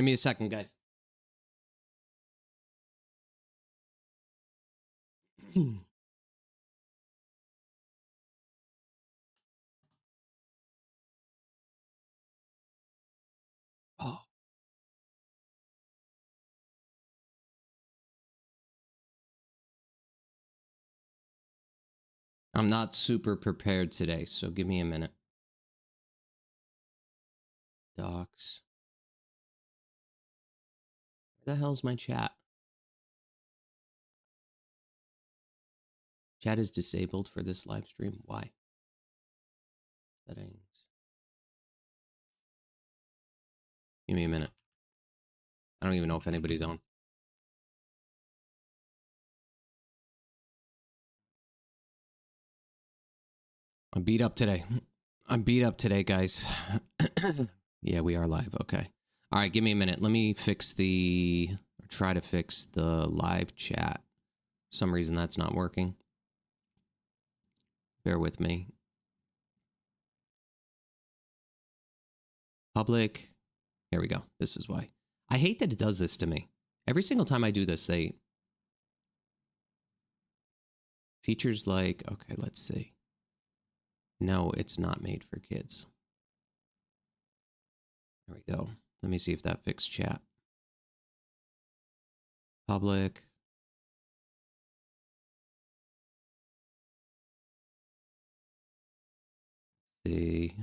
Give me a second, guys. Oh. I'm not super prepared today, so give me a minute. Docs. Where the hell's my chat? Chat is disabled for this live stream. Why? Settings. Give me a minute. I don't even know if anybody's on. I'm beat up today. I'm beat up today, guys. Yeah, we are live. Okay. All right, give me a minute. Let me fix the... or try to fix the live chat. For some reason, that's not working. Bear with me. Public. Here we go. This is why. I hate that it does this to me. Every single time I do this, they... features like... okay, let's see. No, it's not made for kids. There we go. Let me see if that fixed chat. Public. See.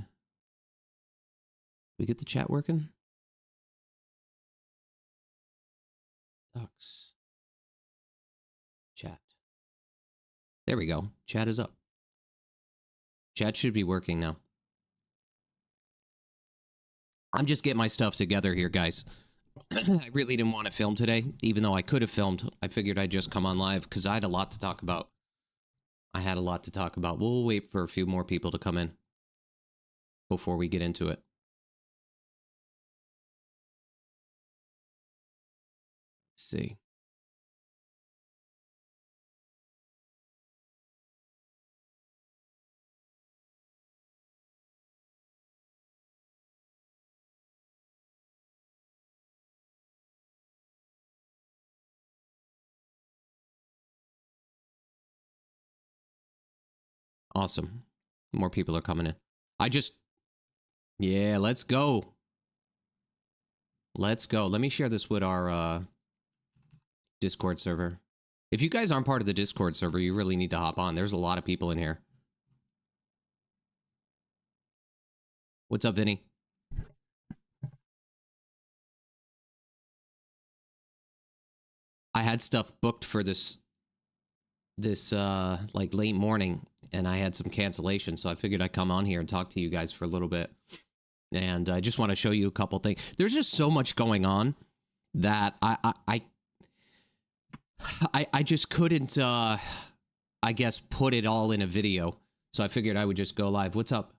We get the chat working? Docs. Chat. There we go. Chat is up. Chat should be working now. I'm just getting my stuff together here, guys. I really didn't want to film today, even though I could have filmed. I figured I'd just come on live because I had a lot to talk about. We'll wait for a few more people to come in before we get into it. Let's see. Awesome. More people are coming in. Yeah, let's go. Let's go. Let me share this with our Discord server. If you guys aren't part of the Discord server, you really need to hop on. There's a lot of people in here. What's up, Vinny? I had stuff booked for this like late morning, and I had some cancellations, so I figured I'd come on here and talk to you guys for a little bit. And I just want to show you a couple things. There's just so much going on that I just couldn't I guess put it all in a video. So I figured I would just go live. What's up?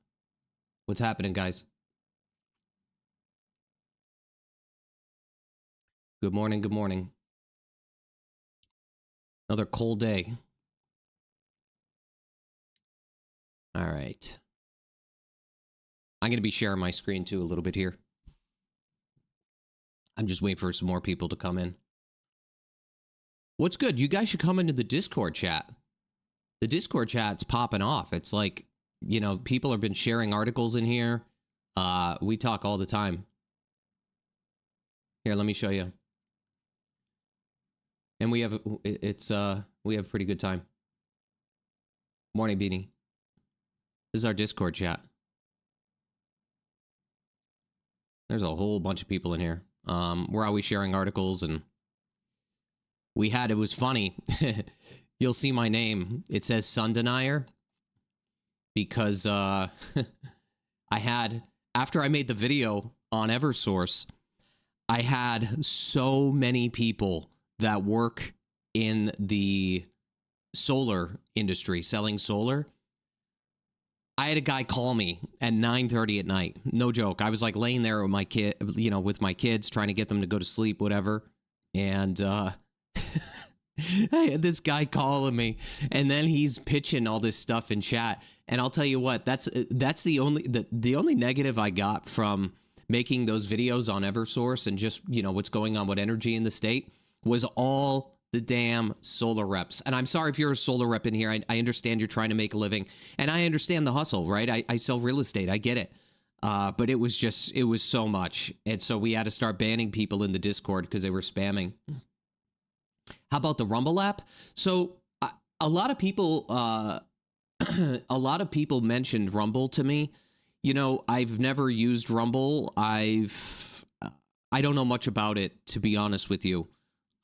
What's happening, guys? Good morning, good morning. Another cold day. All right. I'm going to be sharing my screen too a little bit here. I'm just waiting for some more people to come in. What's good? You guys should come into the Discord chat. The Discord chat's popping off. It's like, you know, people have been sharing articles in here. We talk all the time. Here, let me show you. And we have a pretty good time. Morning, Beanie. This is our Discord chat. There's a whole bunch of people in here. We're always sharing articles, and it was funny. You'll see my name. It says Sun Denier because I had, after I made the video on Eversource, I had so many people that work in the solar industry, selling solar. I had a guy call me at 9:30 at night. No joke. I was like laying there with my kid, you know, with my kids, trying to get them to go to sleep, whatever. And I had this guy calling me, and then he's pitching all this stuff in chat. And I'll tell you what, that's the only negative I got from making those videos on Eversource and just, what's going on with energy in the state was all the damn solar reps. And I'm sorry if you're a solar rep in here. I understand you're trying to make a living, and I understand the hustle, right? I sell real estate. I get it. But it was so much. And so we had to start banning people in the Discord because they were spamming. How about the Rumble app? So a lot of people, mentioned Rumble to me. I've never used Rumble. I don't know much about it, to be honest with you.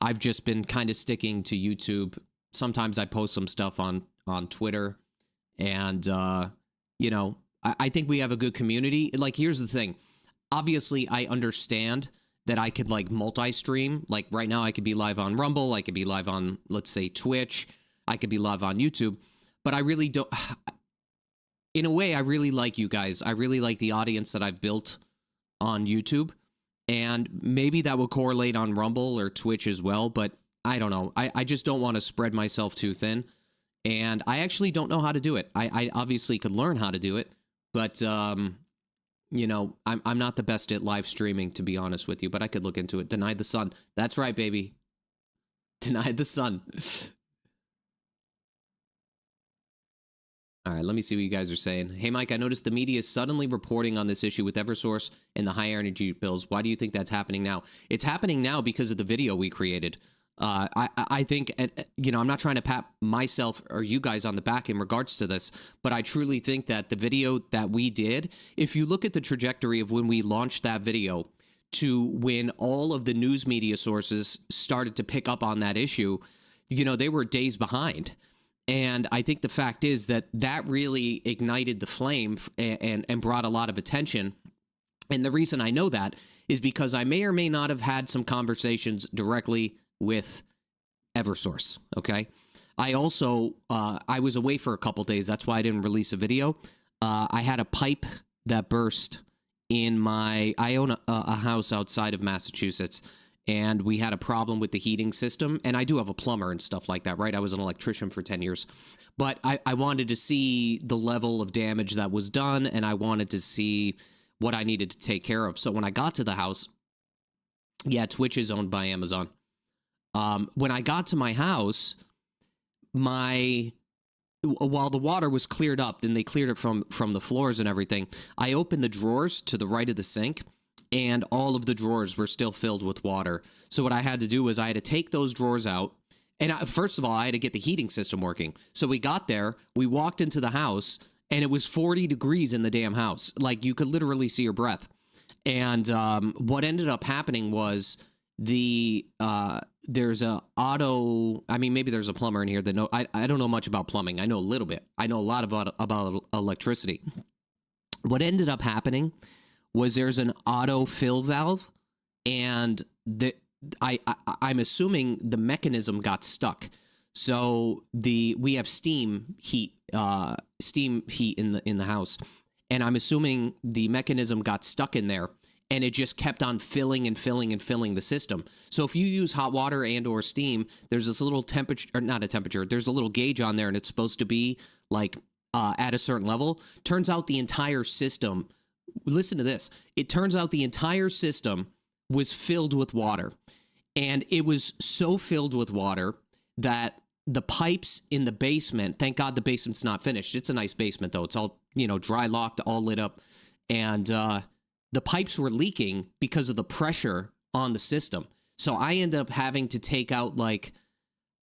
I've just been kind of sticking to YouTube. Sometimes I post some stuff on Twitter, and I think we have a good community. Like, here's the thing. Obviously, I understand that I could, like, multi-stream. Like, right now, I could be live on Rumble. I could be live on, let's say, Twitch. I could be live on YouTube. But I really don't... In a way, I really like you guys. I really like the audience that I've built on YouTube. And maybe that will correlate on Rumble or Twitch as well. But I don't know. I just don't want to spread myself too thin. And I actually don't know how to do it. I obviously could learn how to do it. But, I'm not the best at live streaming, to be honest with you, but I could look into it. Denied the sun. That's right, baby. Denied the sun. All right, let me see what you guys are saying. Hey, Mike, I noticed the media is suddenly reporting on this issue with Eversource and the high energy bills. Why do you think that's happening now? It's happening now because of the video we created. I think, I'm not trying to pat myself or you guys on the back in regards to this, but I truly think that the video that we did, if you look at the trajectory of when we launched that video to when all of the news media sources started to pick up on that issue, they were days behind. And I think the fact is that really ignited the flame and brought a lot of attention. And the reason I know that is because I may or may not have had some conversations directly with Eversource. Okay. I also, I was away for a couple days. That's why I didn't release a video. I had a pipe that burst I own a house outside of Massachusetts, and we had a problem with the heating system. And I do have a plumber and stuff like that, right? I was an electrician for 10 years, but I wanted to see the level of damage that was done, and I wanted to see what I needed to take care of. So when I got to the house, Twitch is owned by Amazon. When I got to my house, while the water was cleared up, then they cleared it from the floors and everything, I opened the drawers to the right of the sink, and all of the drawers were still filled with water. So what I had to do was I had to take those drawers out, and first of all, I had to get the heating system working. So we got there, we walked into the house, and it was 40 degrees in the damn house. Like, you could literally see your breath. And what ended up happening was there's maybe there's a plumber in here that know. I don't know much about plumbing. I know a little bit. I know a lot about electricity. What ended up happening was there's an auto fill valve, and I'm assuming the mechanism got stuck. So we have steam heat in the house, and I'm assuming the mechanism got stuck in there, and it just kept on filling and filling and filling the system. So if you use hot water and or steam, there's this little temperature, or not a temperature, there's a little gauge on there, and it's supposed to be like at a certain level. Turns out the entire system, listen to this, it turns out the entire system was filled with water. And it was so filled with water that the pipes in the basement, thank God the basement's not finished. It's a nice basement, though. It's all, dry locked, all lit up. And the pipes were leaking because of the pressure on the system. So I ended up having to take out like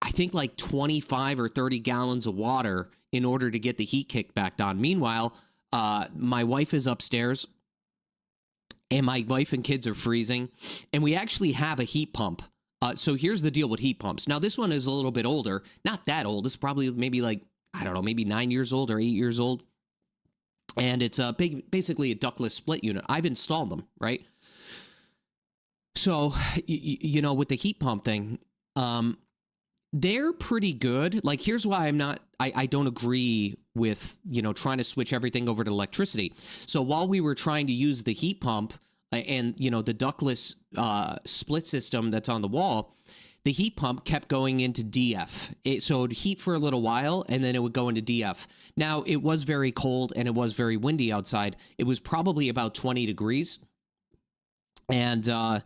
25 or 30 gallons of water in order to get the heat kicked back on. Meanwhile, my wife is upstairs, and my wife and kids are freezing, and we actually have a heat pump. So here's the deal with heat pumps. Now, this one is a little bit older. Not that old. It's probably maybe maybe 9 years old or 8 years old. And it's basically a ductless split unit. I've installed them, right? So, with the heat pump thing, they're pretty good. Like, here's why I don't agree with, trying to switch everything over to electricity. So while we were trying to use the heat pump and, the ductless split system that's on the wall, the heat pump kept going into DF. So it would heat for a little while, and then it would go into DF. Now, it was very cold, and it was very windy outside. It was probably about 20 degrees. And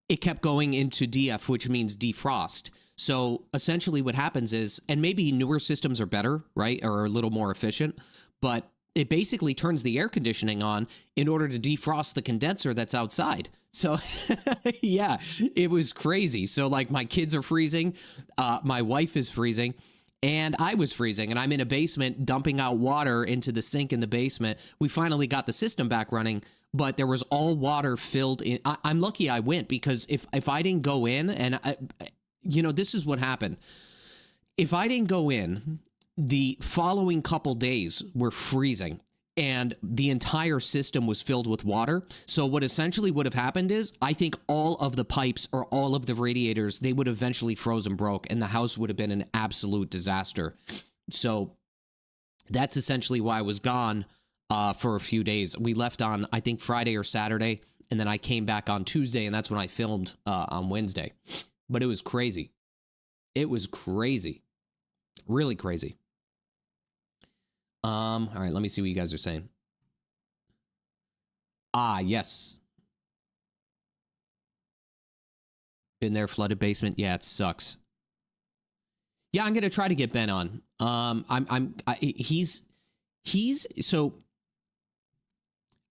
it kept going into DF, which means defrost. So essentially what happens is, and maybe newer systems are better, right, or a little more efficient, but it basically turns the air conditioning on in order to defrost the condenser that's outside. So yeah, it was crazy. So like my kids are freezing, my wife is freezing, and I was freezing, and I'm in a basement dumping out water into the sink in the basement. We finally got the system back running, but there was all water filled in. I'm lucky I went, because if I didn't go in, and this is what happened. If I didn't go in, the following couple days were freezing, and the entire system was filled with water. So what essentially would have happened is, I think all of the pipes or all of the radiators, they would eventually froze and broke, and the house would have been an absolute disaster. So that's essentially why I was gone for a few days. We left on, I think, Friday or Saturday, and then I came back on Tuesday, and that's when I filmed on Wednesday. But it was crazy. It was crazy. Really crazy. All right, let me see what you guys are saying. Ah, yes. Been there, flooded basement. Yeah, it sucks. Yeah, I'm gonna try to get Ben on. So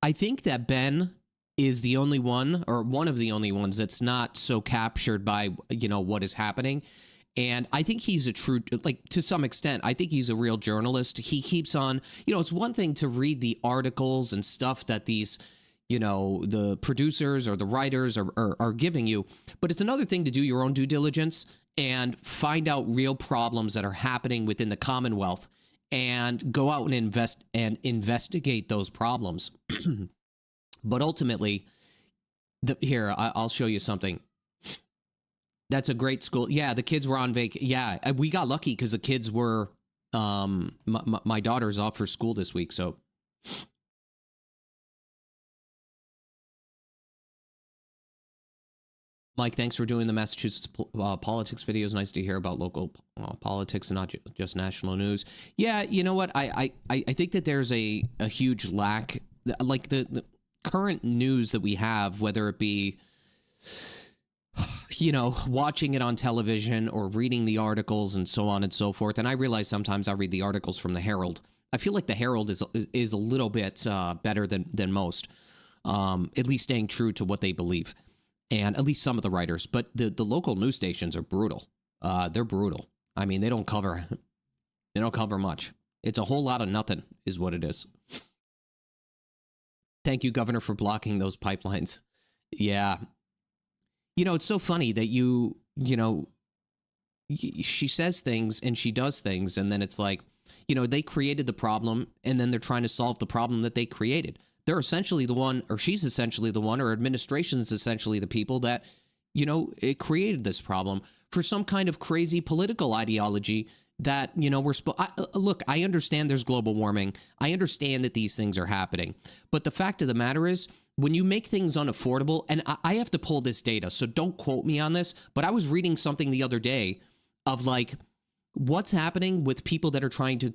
I think that Ben is the only one, or one of the only ones, that's not so captured by, what is happening. And I think he's a true, like, to some extent, I think he's a real journalist. He keeps on, it's one thing to read the articles and stuff that these, the producers or the writers are giving you, but it's another thing to do your own due diligence and find out real problems that are happening within the Commonwealth and go out and investigate those problems. But ultimately, I'll show you something. That's a great school. Yeah, the kids were on vacation. Yeah, we got lucky because the kids were, my daughter's off for school this week, so. Mike, thanks for doing the Massachusetts politics videos. Nice to hear about local politics and not just national news. Yeah, you know what? I think that there's a huge lack, like the current news that we have, whether it be, watching it on television or reading the articles and so on and so forth. And I realize sometimes I read the articles from the Herald. I feel like the Herald is a little bit better than most, at least staying true to what they believe, and at least some of the writers. But the local news stations are brutal. They're brutal. I mean, they don't cover much. It's a whole lot of nothing is what it is. Thank you, Governor, for blocking those pipelines. Yeah. It's so funny that she says things and she does things, and then it's like, they created the problem, and then they're trying to solve the problem that they created. They're essentially the one, or she's essentially the one, or administration is essentially the people that, it created this problem for some kind of crazy political ideology that, look, I understand there's global warming. I understand that these things are happening. But the fact of the matter is, when you make things unaffordable, and I have to pull this data, so don't quote me on this, but I was reading something the other day of, like, what's happening with people that are trying to,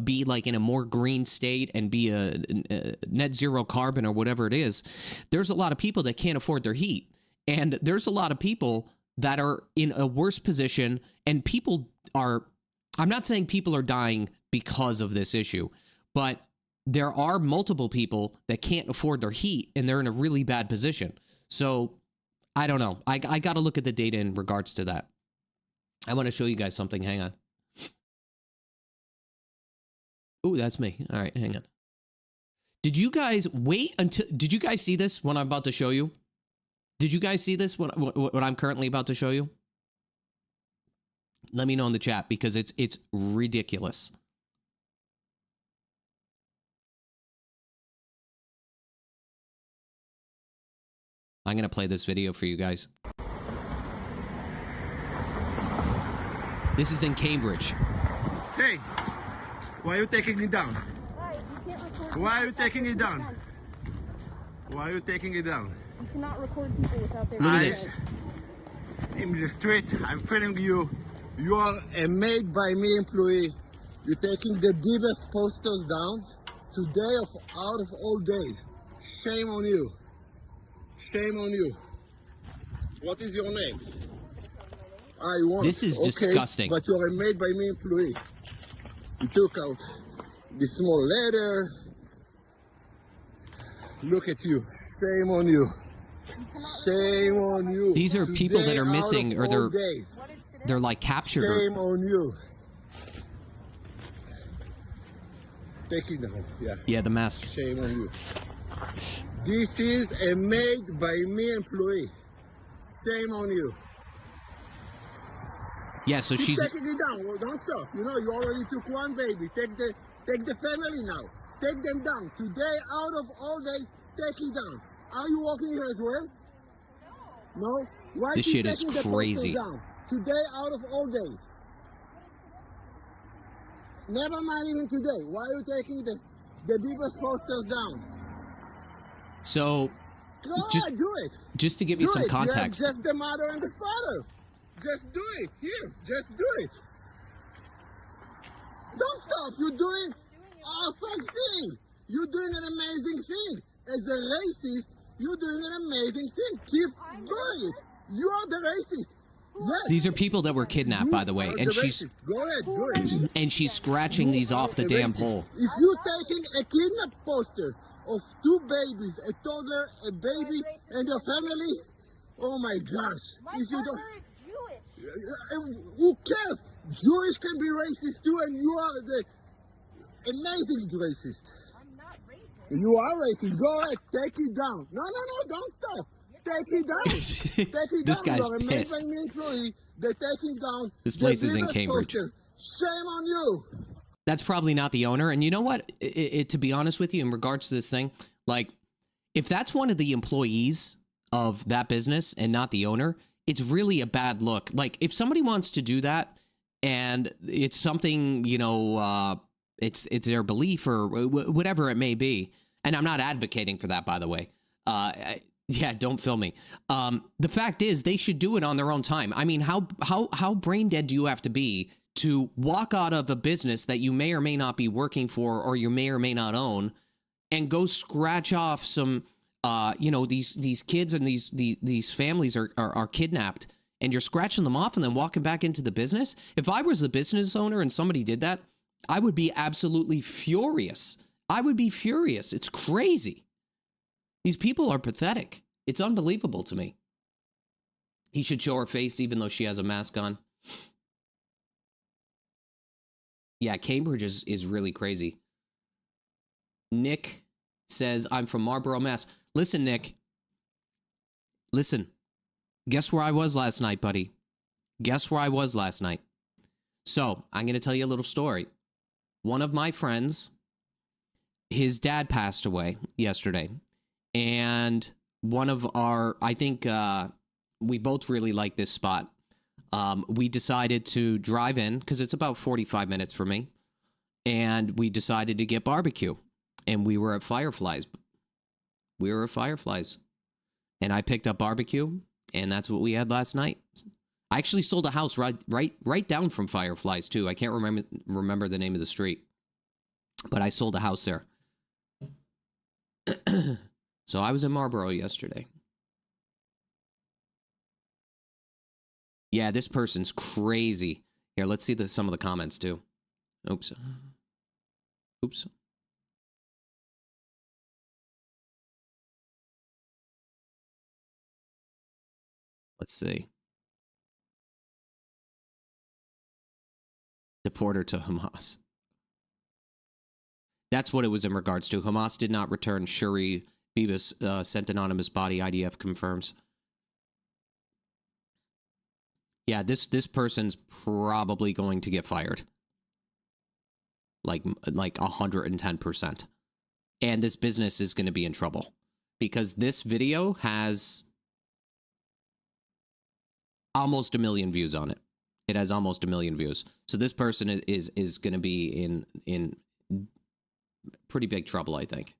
be like in a more green state and be a net zero carbon or whatever it is. There's a lot of people that can't afford their heat. And there's a lot of people that are in a worse position, and I'm not saying people are dying because of this issue, but there are multiple people that can't afford their heat, and they're in a really bad position. So I don't know. I got to look at the data in regards to that. I want to show you guys something. Hang on. Ooh, that's me. All right, hang on. Did you guys did you guys see this, what I'm about to show you? Did you guys see this, what I'm currently about to show you? Let me know in the chat, because it's ridiculous. I'm going to play this video for you guys. This is in Cambridge. Hey, why are you taking it down? Why are you taking it down? Why are you taking it down? You cannot record people without their... Look at this. In the street, I'm filming you. You are a made-by-me employee. You're taking the biggest posters down today out of all days. Shame on you. Shame on you. What is your name? I want. This is disgusting. But you're a made by me employee. You took out the small letter. Look at you. Shame on you. Shame on you. These are people that are Today, missing, out or of all days, they're like captured. shame on you. Take it down. Yeah. Yeah, the mask. Shame on you. This is a made by me employee. Shame on you. Yeah, so Keep she's taking it down. Well, don't stop. You know, you already took one baby. Take the family now. Take them down. Today, out of all day, take it down. Are you working here as well? No. Why This keep shit is taking the poster crazy. down? Today, out of all days. Never mind even today. Why are you taking the biggest posters down? so Go Just- ahead, do it. just to give you Do some it. context. You have just the mother and the father. Just do it. Here, just do it. Don't stop. You're doing awesome thing. You're doing an amazing thing. As a racist, you're doing an amazing thing. Keep doing it. You are the racist. Yes. These are people that were kidnapped, by the way, You are and the she's racist. Go ahead, do it. and she's scratching these off the damn pole. If you're taking a kidnap poster of two babies, a toddler, a baby, and a family, oh my gosh. My If you don't, partner is Jewish. who cares? Jewish can be racist too, and you are the amazing racist. I'm not racist. You are racist. Go ahead, take it down. No, don't stop. Take it down. Take it This down. guy's You are a pissed. made by me employee. They're taking down. This the place is in biggest Cambridge. poster. Shame on you. That's probably not the owner. And you know what? To be honest with you, in regards to this thing, like, if that's one of the employees of that business and not the owner, it's really a bad look. Like, if somebody wants to do that and it's something, you know, it's their belief or whatever it may be. And I'm not advocating for that, by the way. Yeah, don't film me. The fact is, they should do it on their own time. I mean, how brain dead do you have to be to walk out of a business that you may or may not be working for, or you may or may not own, and go scratch off some, you know, these kids and these families are kidnapped, and you're scratching them off and then walking back into the business? If I was the business owner and somebody did that, I would be absolutely furious. I would be furious. It's crazy. These people are pathetic. It's unbelievable to me. He should show her face even though she has a mask on. Yeah, Cambridge is really crazy. Nick says, I'm from Marlborough, Mass. Listen, Nick. Listen. Guess where I was last night, buddy? Guess where I was last night? So, I'm going to tell you a little story. One of my friends, his dad passed away yesterday. And one of our, I think we both really like this spot. We decided to drive in because it's about 45 minutes for me. And we decided to get barbecue. And we were at Fireflies. And I picked up barbecue. And that's what we had last night. I actually sold a house right down from Fireflies too. I can't remember the name of the street. But I sold a house there. So I was in Marlborough yesterday. Yeah, this person's crazy. Here, let's see some of the comments too. Oops. Let's see. Deport her to Hamas. That's what it was in regards to. Hamas did not return Shuri Bibas sent anonymous body, IDF confirms. Yeah, this person's probably going to get fired. Like 110%. And this business is going to be in trouble. Because this video has almost 1 million views on it. It has almost 1 million views. So this person is going to be in pretty big trouble, I think.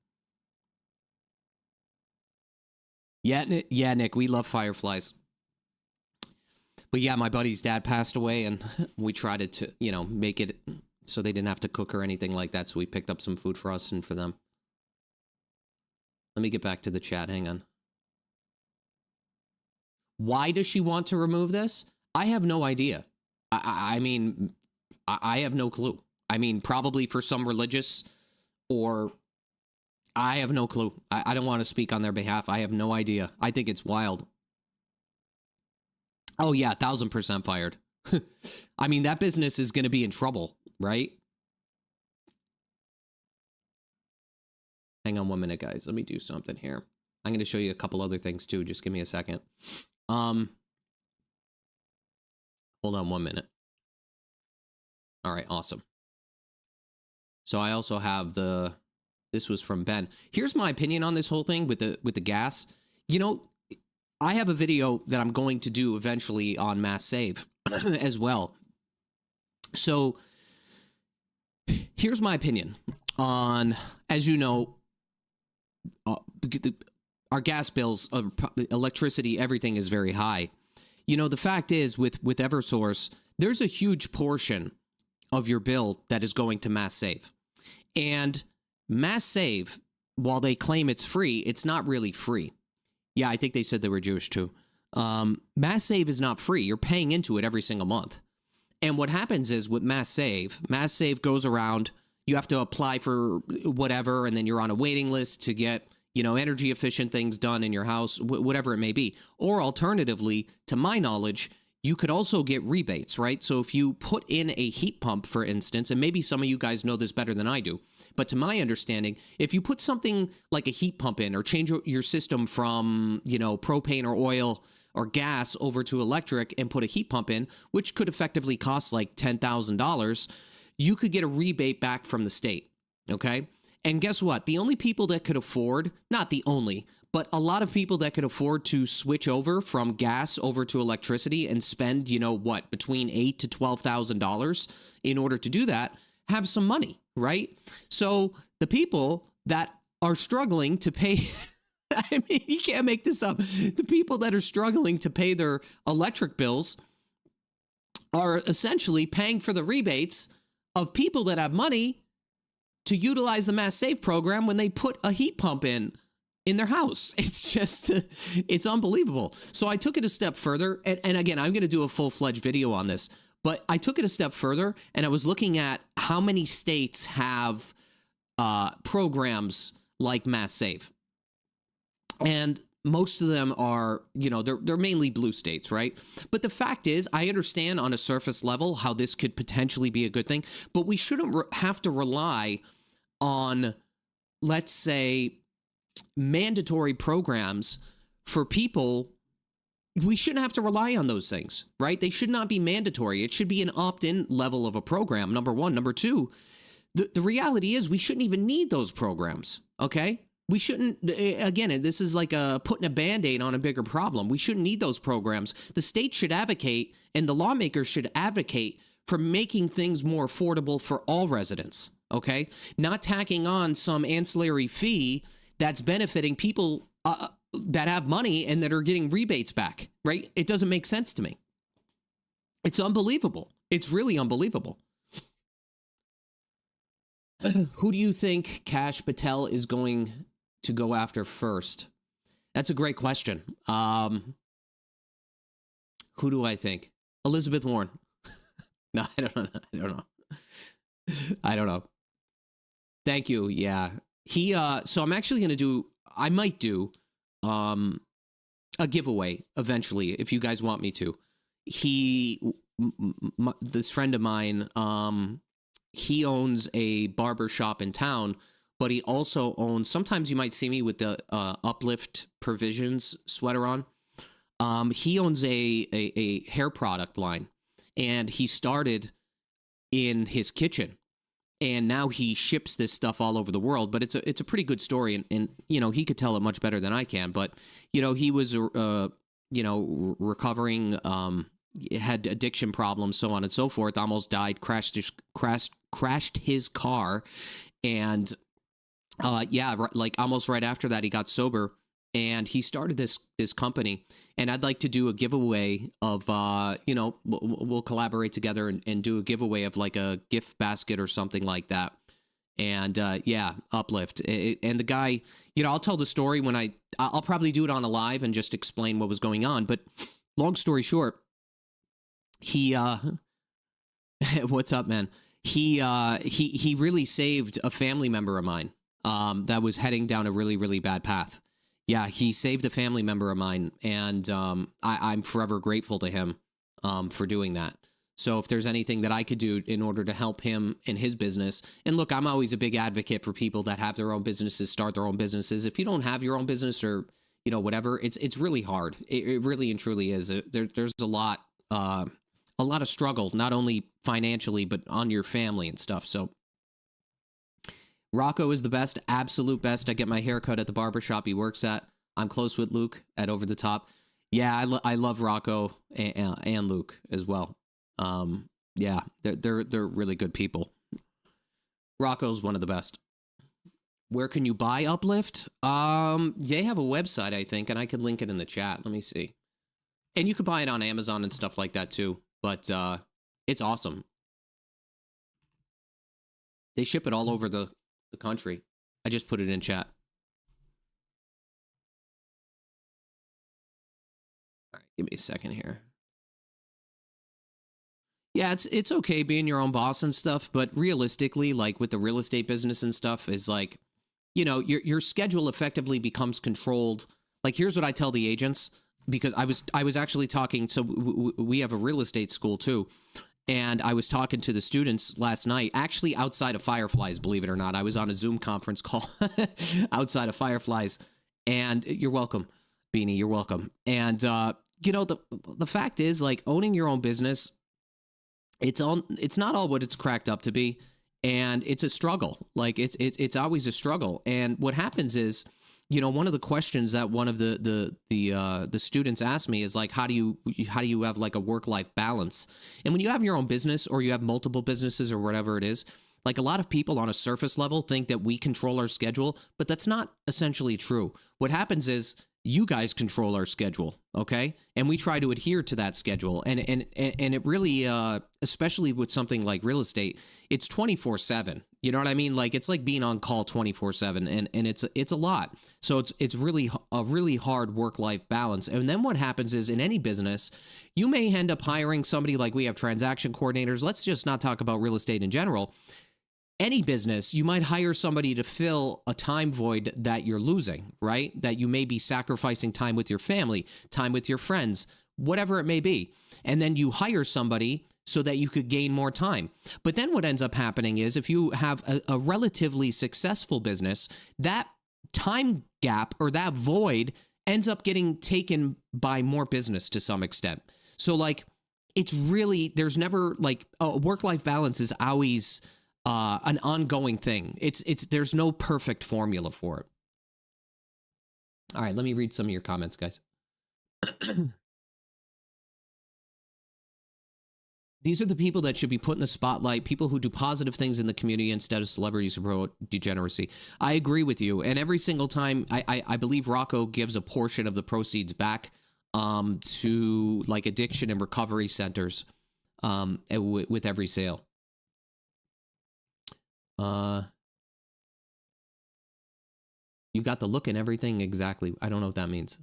Yeah, Nick, we love Fireflies. But yeah, my buddy's dad passed away, and we tried to, you know, make it so they didn't have to cook or anything like that. So we picked up some food for us and for them. Let me get back to the chat. Hang on. Why does she want to remove this? I have no idea. I mean, I have no clue. I mean, probably for some religious, or I have no clue. I don't want to speak on their behalf. I have no idea. I think it's wild. Oh yeah, 1,000% fired. I mean, that business is going to be in trouble, right? Hang on 1 minute, guys. Let me do something here. I'm going to show you a couple other things too. Just give me a second. Hold on 1 minute. All right, awesome. So I also have this was from Ben. Here's my opinion on this whole thing with the gas. You know, I have a video that I'm going to do eventually on Mass Save as well. So here's my opinion on, as you know, our gas bills, electricity, everything is very high. You know, the fact is with Eversource, there's a huge portion of your bill that is going to Mass Save. And Mass Save, while they claim it's free, it's not really free. Yeah, I think they said they were Jewish too. Mass Save is not free. You're paying into it every single month. And what happens is with Mass Save goes around, you have to apply for whatever, and then you're on a waiting list to get, you know, energy efficient things done in your house, whatever it may be. Or alternatively, to my knowledge, you could also get rebates, right? So if you put in a heat pump, for instance, and maybe some of you guys know this better than I do, but to my understanding, if you put something like a heat pump in or change your system from, you know, propane or oil or gas over to electric and put a heat pump in, which could effectively cost like $10,000, you could get a rebate back from the state, okay? And guess what? The only people that could afford, not the only, but a lot of people that could afford to switch over from gas over to electricity and spend, you know, what, between $8,000 to $12,000 in order to do that, have some money, right? So the people that are struggling to pay, I mean, you can't make this up. The people that are struggling to pay their electric bills are essentially paying for the rebates of people that have money to utilize the Mass Save program when they put a heat pump in their house. It's just, it's unbelievable. So I took it a step further. And again, I'm going to do a full-fledged video on this, but I took it a step further and I was looking at how many states have programs like Mass Save. And most of them are, you know, they're mainly blue states, right? But the fact is, I understand on a surface level how this could potentially be a good thing, but we shouldn't have to rely on, let's say, mandatory programs for people. We shouldn't have to rely on those things, right? They should not be mandatory. It should be an opt-in level of a program, number one. Number two, the reality is we shouldn't even need those programs, okay? We shouldn't, again, this is like putting a Band-Aid on a bigger problem. We shouldn't need those programs. The state should advocate, and the lawmakers should advocate for making things more affordable for all residents, okay? Not tacking on some ancillary fee that's benefiting people that have money and that are getting rebates back, right? It doesn't make sense to me. It's unbelievable. It's really unbelievable. Who do you think Kash Patel is going to go after first? That's a great question. Who do I think? Elizabeth Warren. No, I don't know. I don't know. Thank you. Yeah. So I'm actually going to do, I might do a giveaway eventually if you guys want me to. This friend of mine, he owns a barber shop in town, but he also owns, sometimes you might see me with the Uplift Provisions sweater on. He owns a hair product line, and he started in his kitchen, and now he ships this stuff all over the world. But it's a pretty good story, and you know, he could tell it much better than I can. But you know, he was recovering, had addiction problems, so on and so forth. Almost died, crashed his car, and like almost right after that, he got sober, and he started this company. And I'd like to do a giveaway of, we'll collaborate together and do a giveaway of like a gift basket or something like that. And yeah, Uplift. And the guy, I'll tell the story when I'll probably do it on a live and just explain what was going on. But long story short, he what's up, man? He really saved a family member of mine that was heading down a really, really bad path. Yeah, he saved a family member of mine, and I'm forever grateful to him for doing that. So if there's anything that I could do in order to help him in his business, and look, I'm always a big advocate for people that have their own businesses, start their own businesses. If you don't have your own business or whatever, it's really hard. It really and truly is. There's a lot of struggle, not only financially but on your family and stuff. So Rocco is the best, absolute best. I get my haircut at the barbershop he works at. I'm close with Luke at Over the Top. Yeah, I love Rocco and Luke as well. Yeah, they're really good people. Rocco's one of the best. Where can you buy Uplift? They have a website, I think, and I could link it in the chat. Let me see. And you could buy it on Amazon and stuff like that too. But it's awesome. They ship it all over the country. I just put it in chat. All right, give me a second here. Yeah, it's okay being your own boss and stuff, but realistically, like with the real estate business and stuff, is like, your schedule effectively becomes controlled. Like, here's what I tell the agents, because I was actually talking. So we have a real estate school too, and I was talking to the students last night, actually outside of Fireflies, believe it or not. I was on a Zoom conference call outside of Fireflies, and you're welcome, Beanie, you're welcome. And the fact is, like, owning your own business, it's not all what it's cracked up to be, and it's a struggle. Like it's always a struggle. And what happens is, one of the questions that one of the students asked me is like, how do you have like a work-life balance? And when you have your own business or you have multiple businesses or whatever it is, like a lot of people on a surface level think that we control our schedule, but that's not essentially true. What happens is you guys control our schedule, okay? And we try to adhere to that schedule. And it really, especially with something like real estate, it's 24/7. You know what I mean? Like, it's like being on call 24/7, and it's a lot. So it's really a really hard work-life balance. And then what happens is, in any business, you may end up hiring somebody, like we have transaction coordinators. Let's just not talk about real estate in general. Any business, you might hire somebody to fill a time void that you're losing, right? That you may be sacrificing time with your family, time with your friends, whatever it may be. And then you hire somebody so that you could gain more time. But then what ends up happening is, if you have a relatively successful business, that time gap or that void ends up getting taken by more business to some extent. So like, it's really, there's never like a work-life balance is always an ongoing thing. There's no perfect formula for it. All right, let me read some of your comments, guys. These are the people that should be put in the spotlight, people who do positive things in the community instead of celebrities who promote degeneracy. I agree with you. And every single time, I believe Rocco gives a portion of the proceeds back to like addiction and recovery centers with every sale. You got the look and everything. Exactly. I don't know what that means.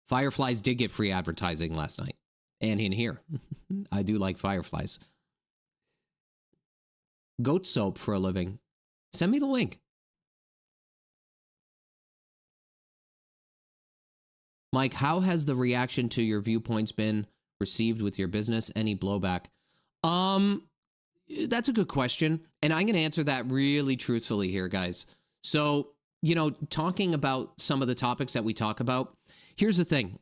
Fireflies did get free advertising last night. And in here. I do like Fireflies. Goat soap for a living. Send me the link. Mike, how has the reaction to your viewpoints been received with your business? Any blowback? That's a good question. And I'm going to answer that really truthfully here, guys. So, talking about some of the topics that we talk about, here's the thing.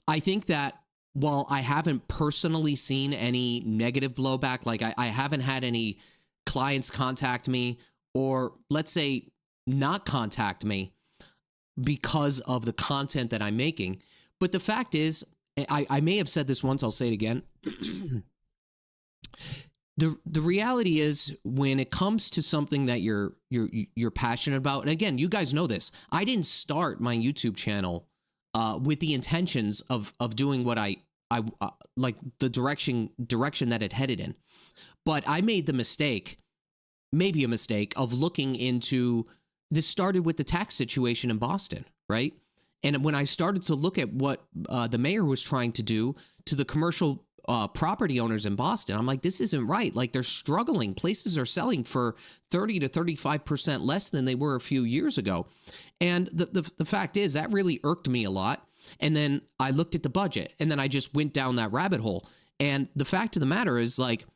I think that while I haven't personally seen any negative blowback, like I haven't had any clients contact me, or let's say not contact me because of the content that I'm making. But the fact is, I may have said this once, I'll say it again. The reality is, when it comes to something that you're passionate about, and again, you guys know this, I didn't start my YouTube channel with the intentions of doing what I like, the direction that it headed in. But I made the mistake maybe a mistake of looking into this. Started with the tax situation in Boston, right? And when I started to look at what the mayor was trying to do to the commercial property owners in Boston, I'm like, this isn't right. Like, they're struggling. Places are selling for 30 to 35% less than they were a few years ago. And the fact is, that really irked me a lot. And then I looked at the budget, and then I just went down that rabbit hole. And the fact of the matter is, like,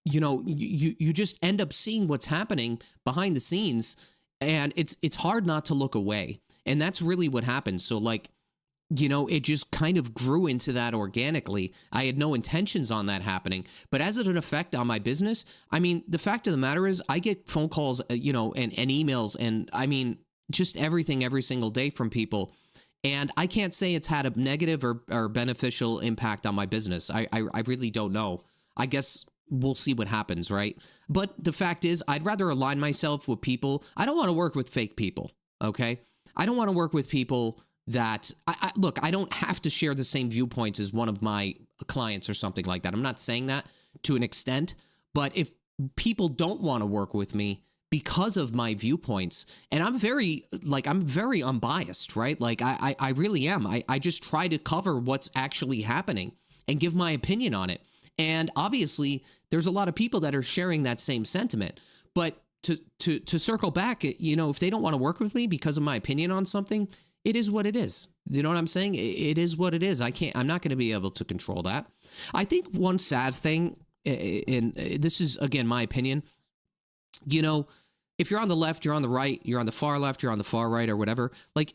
you know, you just end up seeing what's happening behind the scenes, and it's hard not to look away. And that's really what happened. So, like, you know, it just kind of grew into that organically. I had no intentions on that happening. But as it an effect on my business, I mean, the fact of the matter is, I get phone calls, you know, and emails, and I mean, just everything every single day from people. And I can't say it's had a negative or beneficial impact on my business. I really don't know. I guess we'll see what happens, right? But the fact is, I'd rather align myself with people. I don't want to work with fake people, okay? I don't want to work with people that, look, I don't have to share the same viewpoints as one of my clients or something like that. I'm not saying that to an extent, but if people don't want to work with me because of my viewpoints, and I'm very unbiased, right? Like, I really am. I just try to cover what's actually happening and give my opinion on it. And obviously, there's a lot of people that are sharing that same sentiment. But to circle back, you know, if they don't want to work with me because of my opinion on something, it is what it is. You know what I'm saying? It is what it is. I'm not going to be able to control that. I think one sad thing, and this is, again, my opinion, you know, if you're on the left, you're on the right, you're on the far left, you're on the far right, or whatever, like,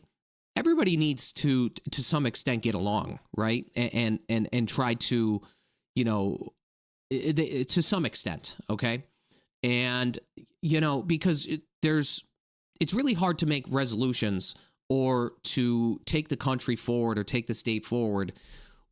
everybody needs to some extent get along, right? And try to, you know, to some extent, okay? And, you know, because it's really hard to make resolutions or to take the country forward or take the state forward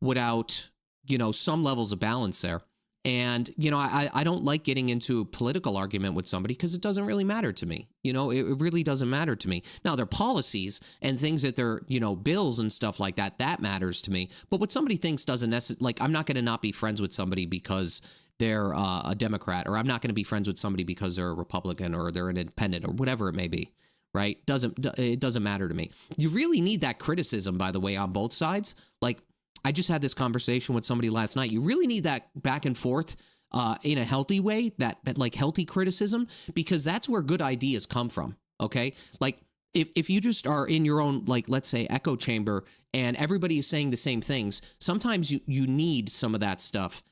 without, you know, some levels of balance there. And, you know, I don't like getting into a political argument with somebody because it doesn't really matter to me. You know, it really doesn't matter to me. Now, their policies and things that they're, you know, bills and stuff like that, that matters to me. But what somebody thinks doesn't necessarily, like, I'm not going to not be friends with somebody because they're a Democrat, or I'm not going to be friends with somebody because they're a Republican or they're an independent or whatever it may be, right? It doesn't matter to me. You really need that criticism, by the way, on both sides. Like, I just had this conversation with somebody last night. You really need that back and forth in a healthy way, that like healthy criticism, because that's where good ideas come from. Okay. Like, if you just are in your own, like, let's say, echo chamber and everybody is saying the same things, sometimes you need some of that stuff,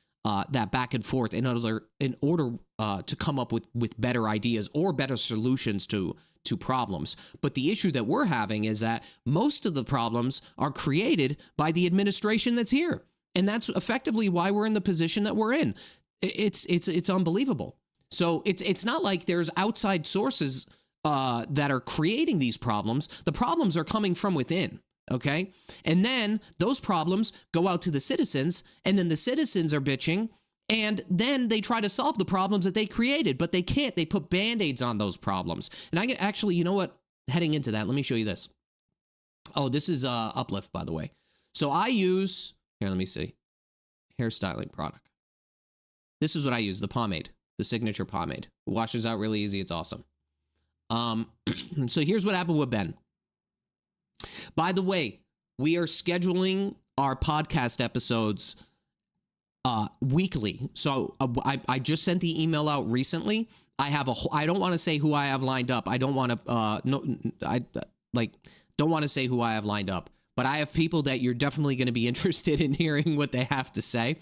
that back and forth in order to come up with better ideas or better solutions to problems. But the issue that we're having is that most of the problems are created by the administration that's here. And that's effectively why we're in the position that we're in. It's unbelievable. So it's not like there's outside sources that are creating these problems. The problems are coming from within. Okay. And then those problems go out to the citizens, and then the citizens are bitching, and then they try to solve the problems that they created, but they can't. They put Band-Aids on those problems. And I get, actually, you know what? Heading into that, let me show you this. Oh, this is Uplift, by the way. So I use, here, let me see, hairstyling product. This is what I use, the pomade, the signature pomade. It washes out really easy. It's awesome. So here's what happened with Ben. By the way, we are scheduling our podcast episodes weekly. So I just sent the email out recently. I don't want to say who I have lined up. I don't want to don't want to say who I have lined up. But I have people that you're definitely going to be interested in hearing what they have to say.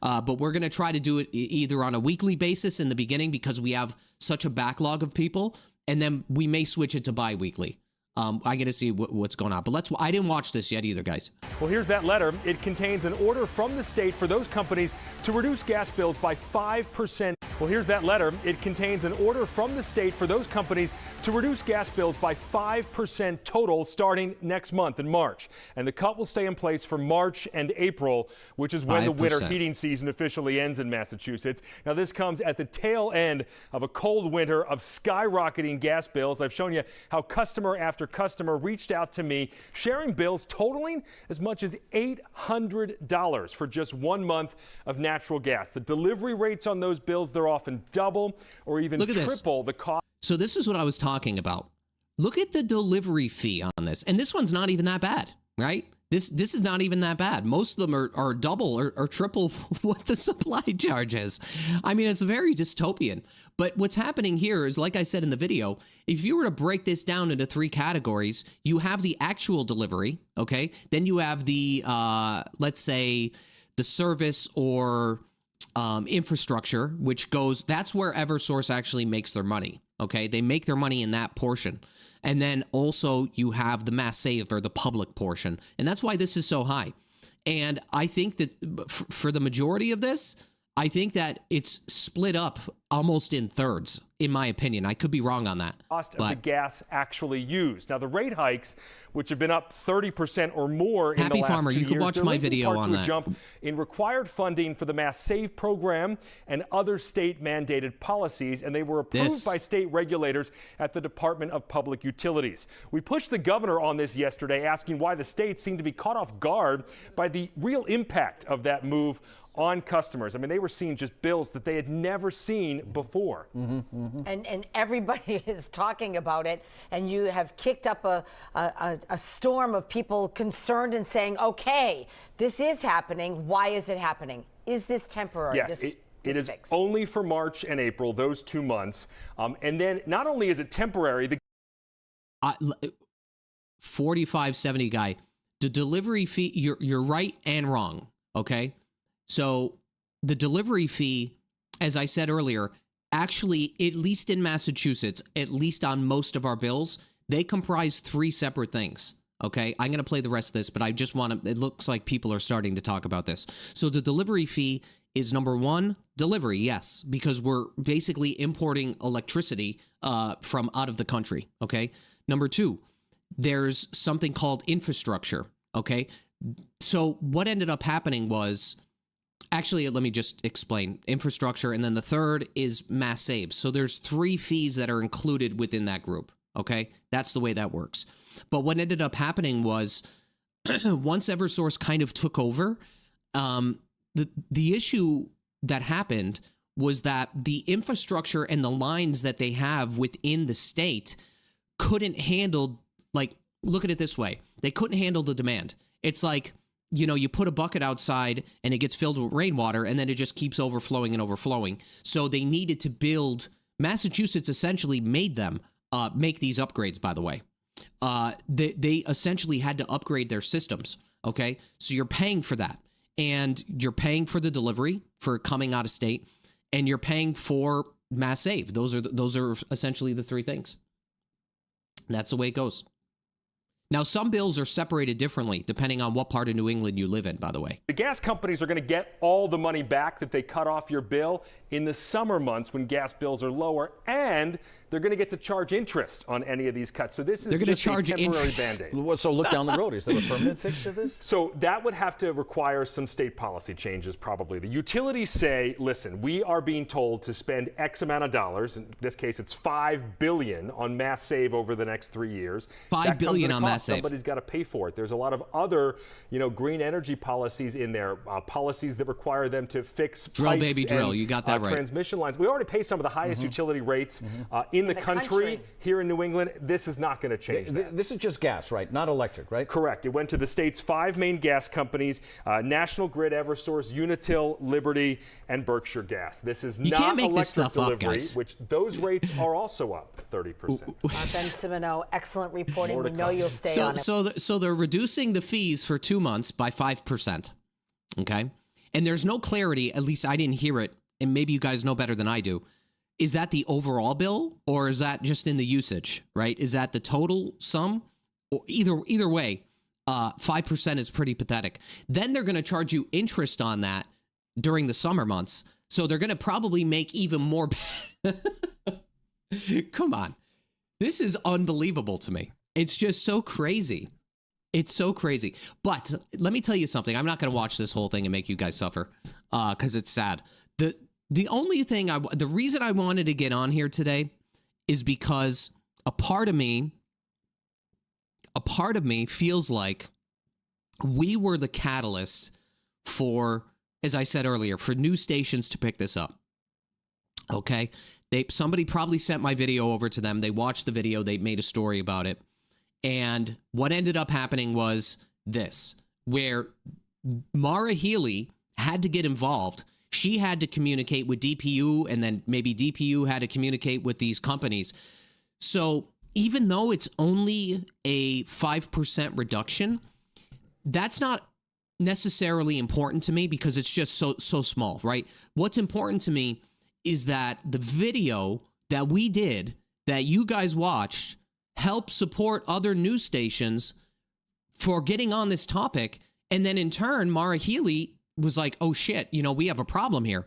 But we're going to try to do it either on a weekly basis in the beginning because we have such a backlog of people, and then we may switch it to bi-weekly. I got to see what's going on. But I didn't watch this yet either, guys. Well, here's that letter. It contains an order from the state for those companies to reduce gas bills by 5%. Well, here's that letter. It contains an order from the state for those companies to reduce gas bills by 5% total starting next month in March. And the cut will stay in place for March and April, which is when 5%. The winter heating season officially ends in Massachusetts. Now, this comes at the tail end of a cold winter of skyrocketing gas bills. I've shown you how customer after customer reached out to me, sharing bills totaling as much as $800 for just 1 month of natural gas. The delivery rates on those bills, they're are often double or even triple the cost. So this is what I was talking about. Look at the delivery fee on this. And this one's not even that bad, right? This is not even that bad. Most of them are double or triple what the supply charge is. I mean, it's very dystopian. But what's happening here is, like I said in the video, if you were to break this down into 3 categories, you have the actual delivery, okay? Then you have the, let's say, the service or infrastructure, which goes, that's where Eversource actually makes their money, okay? They make their money in that portion. And then also you have the mass save, or the public portion. And that's why this is so high. And I think that for the majority of this, I think that it's split up almost in thirds, in my opinion. I could be wrong on that. Cost of the gas actually used. Now, the rate hikes, which have been up 30% or more in the last Farmer, 2 years, you can watch my video on that. Jump in required funding for the Mass Save program and other state-mandated policies, and they were approved by state regulators at the Department of Public Utilities. We pushed the governor on this yesterday, asking why the states seemed to be caught off guard by the real impact of that move on customers. I mean, they were seeing just bills that they had never seen before. And everybody is talking about it, and you have kicked up a storm of people concerned and saying, okay, this is happening. Why is it happening? Is this temporary? Yes, it is only for March and April, those 2 months. And then not only is it temporary, the 4570 guy, the delivery fee, you're right and wrong, okay? So the delivery fee, as I said earlier, actually, at least in Massachusetts, at least on most of our bills, they comprise 3 separate things. Okay, I'm going to play the rest of this, but I just want to, it looks like people are starting to talk about this. So the delivery fee is number 1, delivery, yes, because we're basically importing electricity from out of the country. Okay, number 2, there's something called infrastructure. Okay, so what ended up happening was, actually, let me just explain infrastructure. And then the third is mass saves. So there's 3 fees that are included within that group. Okay, that's the way that works. But what ended up happening was once Eversource kind of took over, the issue that happened was that the infrastructure and the lines that they have within the state couldn't handle, like, look at it this way. They couldn't handle the demand. It's like, you know, you put a bucket outside and it gets filled with rainwater and then it just keeps overflowing and overflowing. So they needed to build, Massachusetts essentially made them make these upgrades, by the way. They essentially had to upgrade their systems, okay? So you're paying for that. And you're paying for the delivery for coming out of state, and you're paying for mass save. Those are essentially the 3 things. That's the way it goes. Now, some bills are separated differently depending on what part of New England you live in, by the way. The gas companies are going to get all the money back that they cut off your bill in the summer months when gas bills are lower, and they're going to get to charge interest on any of these cuts. So this is just a temporary Band-Aid. So look down the road. Is there a permanent fix to this? So that would have to require some state policy changes, probably. The utilities say, listen, we are being told to spend X amount of dollars. In this case, it's $5 billion on mass save over the next 3 years. $5 billion on mass save. Somebody's got to pay for it. There's a lot of other, green energy policies in there, policies that require them to fix drill, pipes baby, drill. And, you got that right. Transmission lines. We already pay some of the highest utility rates in the country. Here in New England. This is not going to change that. This is just gas, right? Not electric, right? Correct. It went to the state's 5 main gas companies, National Grid, Eversource, Unitil, Liberty, and Berkshire Gas. This is not electric delivery, which those rates are also up 30%. Ben Simino, excellent reporting. We know you'll stay on it. So they're reducing the fees for 2 months by 5%. Okay? And there's no clarity, at least I didn't hear it, and maybe you guys know better than I do. Is that the overall bill, or is that just in the usage, right? Is that the total sum? Or either way, 5% is pretty pathetic. Then they're going to charge you interest on that during the summer months. So they're going to probably make even more. Come on. This is unbelievable to me. It's just so crazy. It's so crazy. But let me tell you something. I'm not going to watch this whole thing and make you guys suffer because it's sad. The only thing, the reason I wanted to get on here today is because a part of me feels like we were the catalyst for, as I said earlier, for new stations to pick this up. Okay. Somebody probably sent my video over to them. They watched the video. They made a story about it. And what ended up happening was this, where Mara Healy had to get involved. She had to communicate with DPU, and then maybe DPU had to communicate with these companies. So even though it's only a 5% reduction, that's not necessarily important to me because it's just so small, right? What's important to me is that the video that we did, that you guys watched, helped support other news stations for getting on this topic. And then in turn, Mara Healy was like, oh shit, we have a problem here.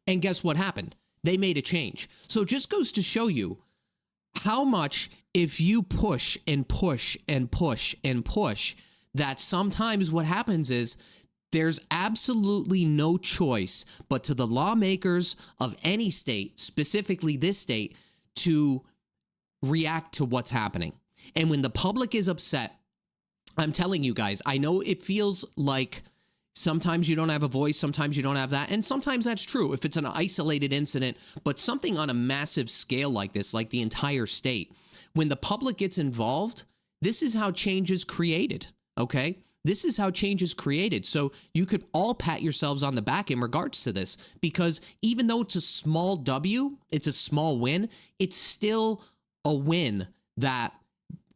And guess what happened? They made a change. So it just goes to show you how much, if you push and push and push and push, that sometimes what happens is there's absolutely no choice but to the lawmakers of any state, specifically this state, to react to what's happening. And when the public is upset, I'm telling you guys, I know it feels like sometimes you don't have a voice, sometimes you don't have that, and sometimes that's true if it's an isolated incident, but something on a massive scale like this, like the entire state, when the public gets involved, this is how change is created, okay? This is how change is created. So you could all pat yourselves on the back in regards to this, because even though it's a small W, it's a small win, it's still a win that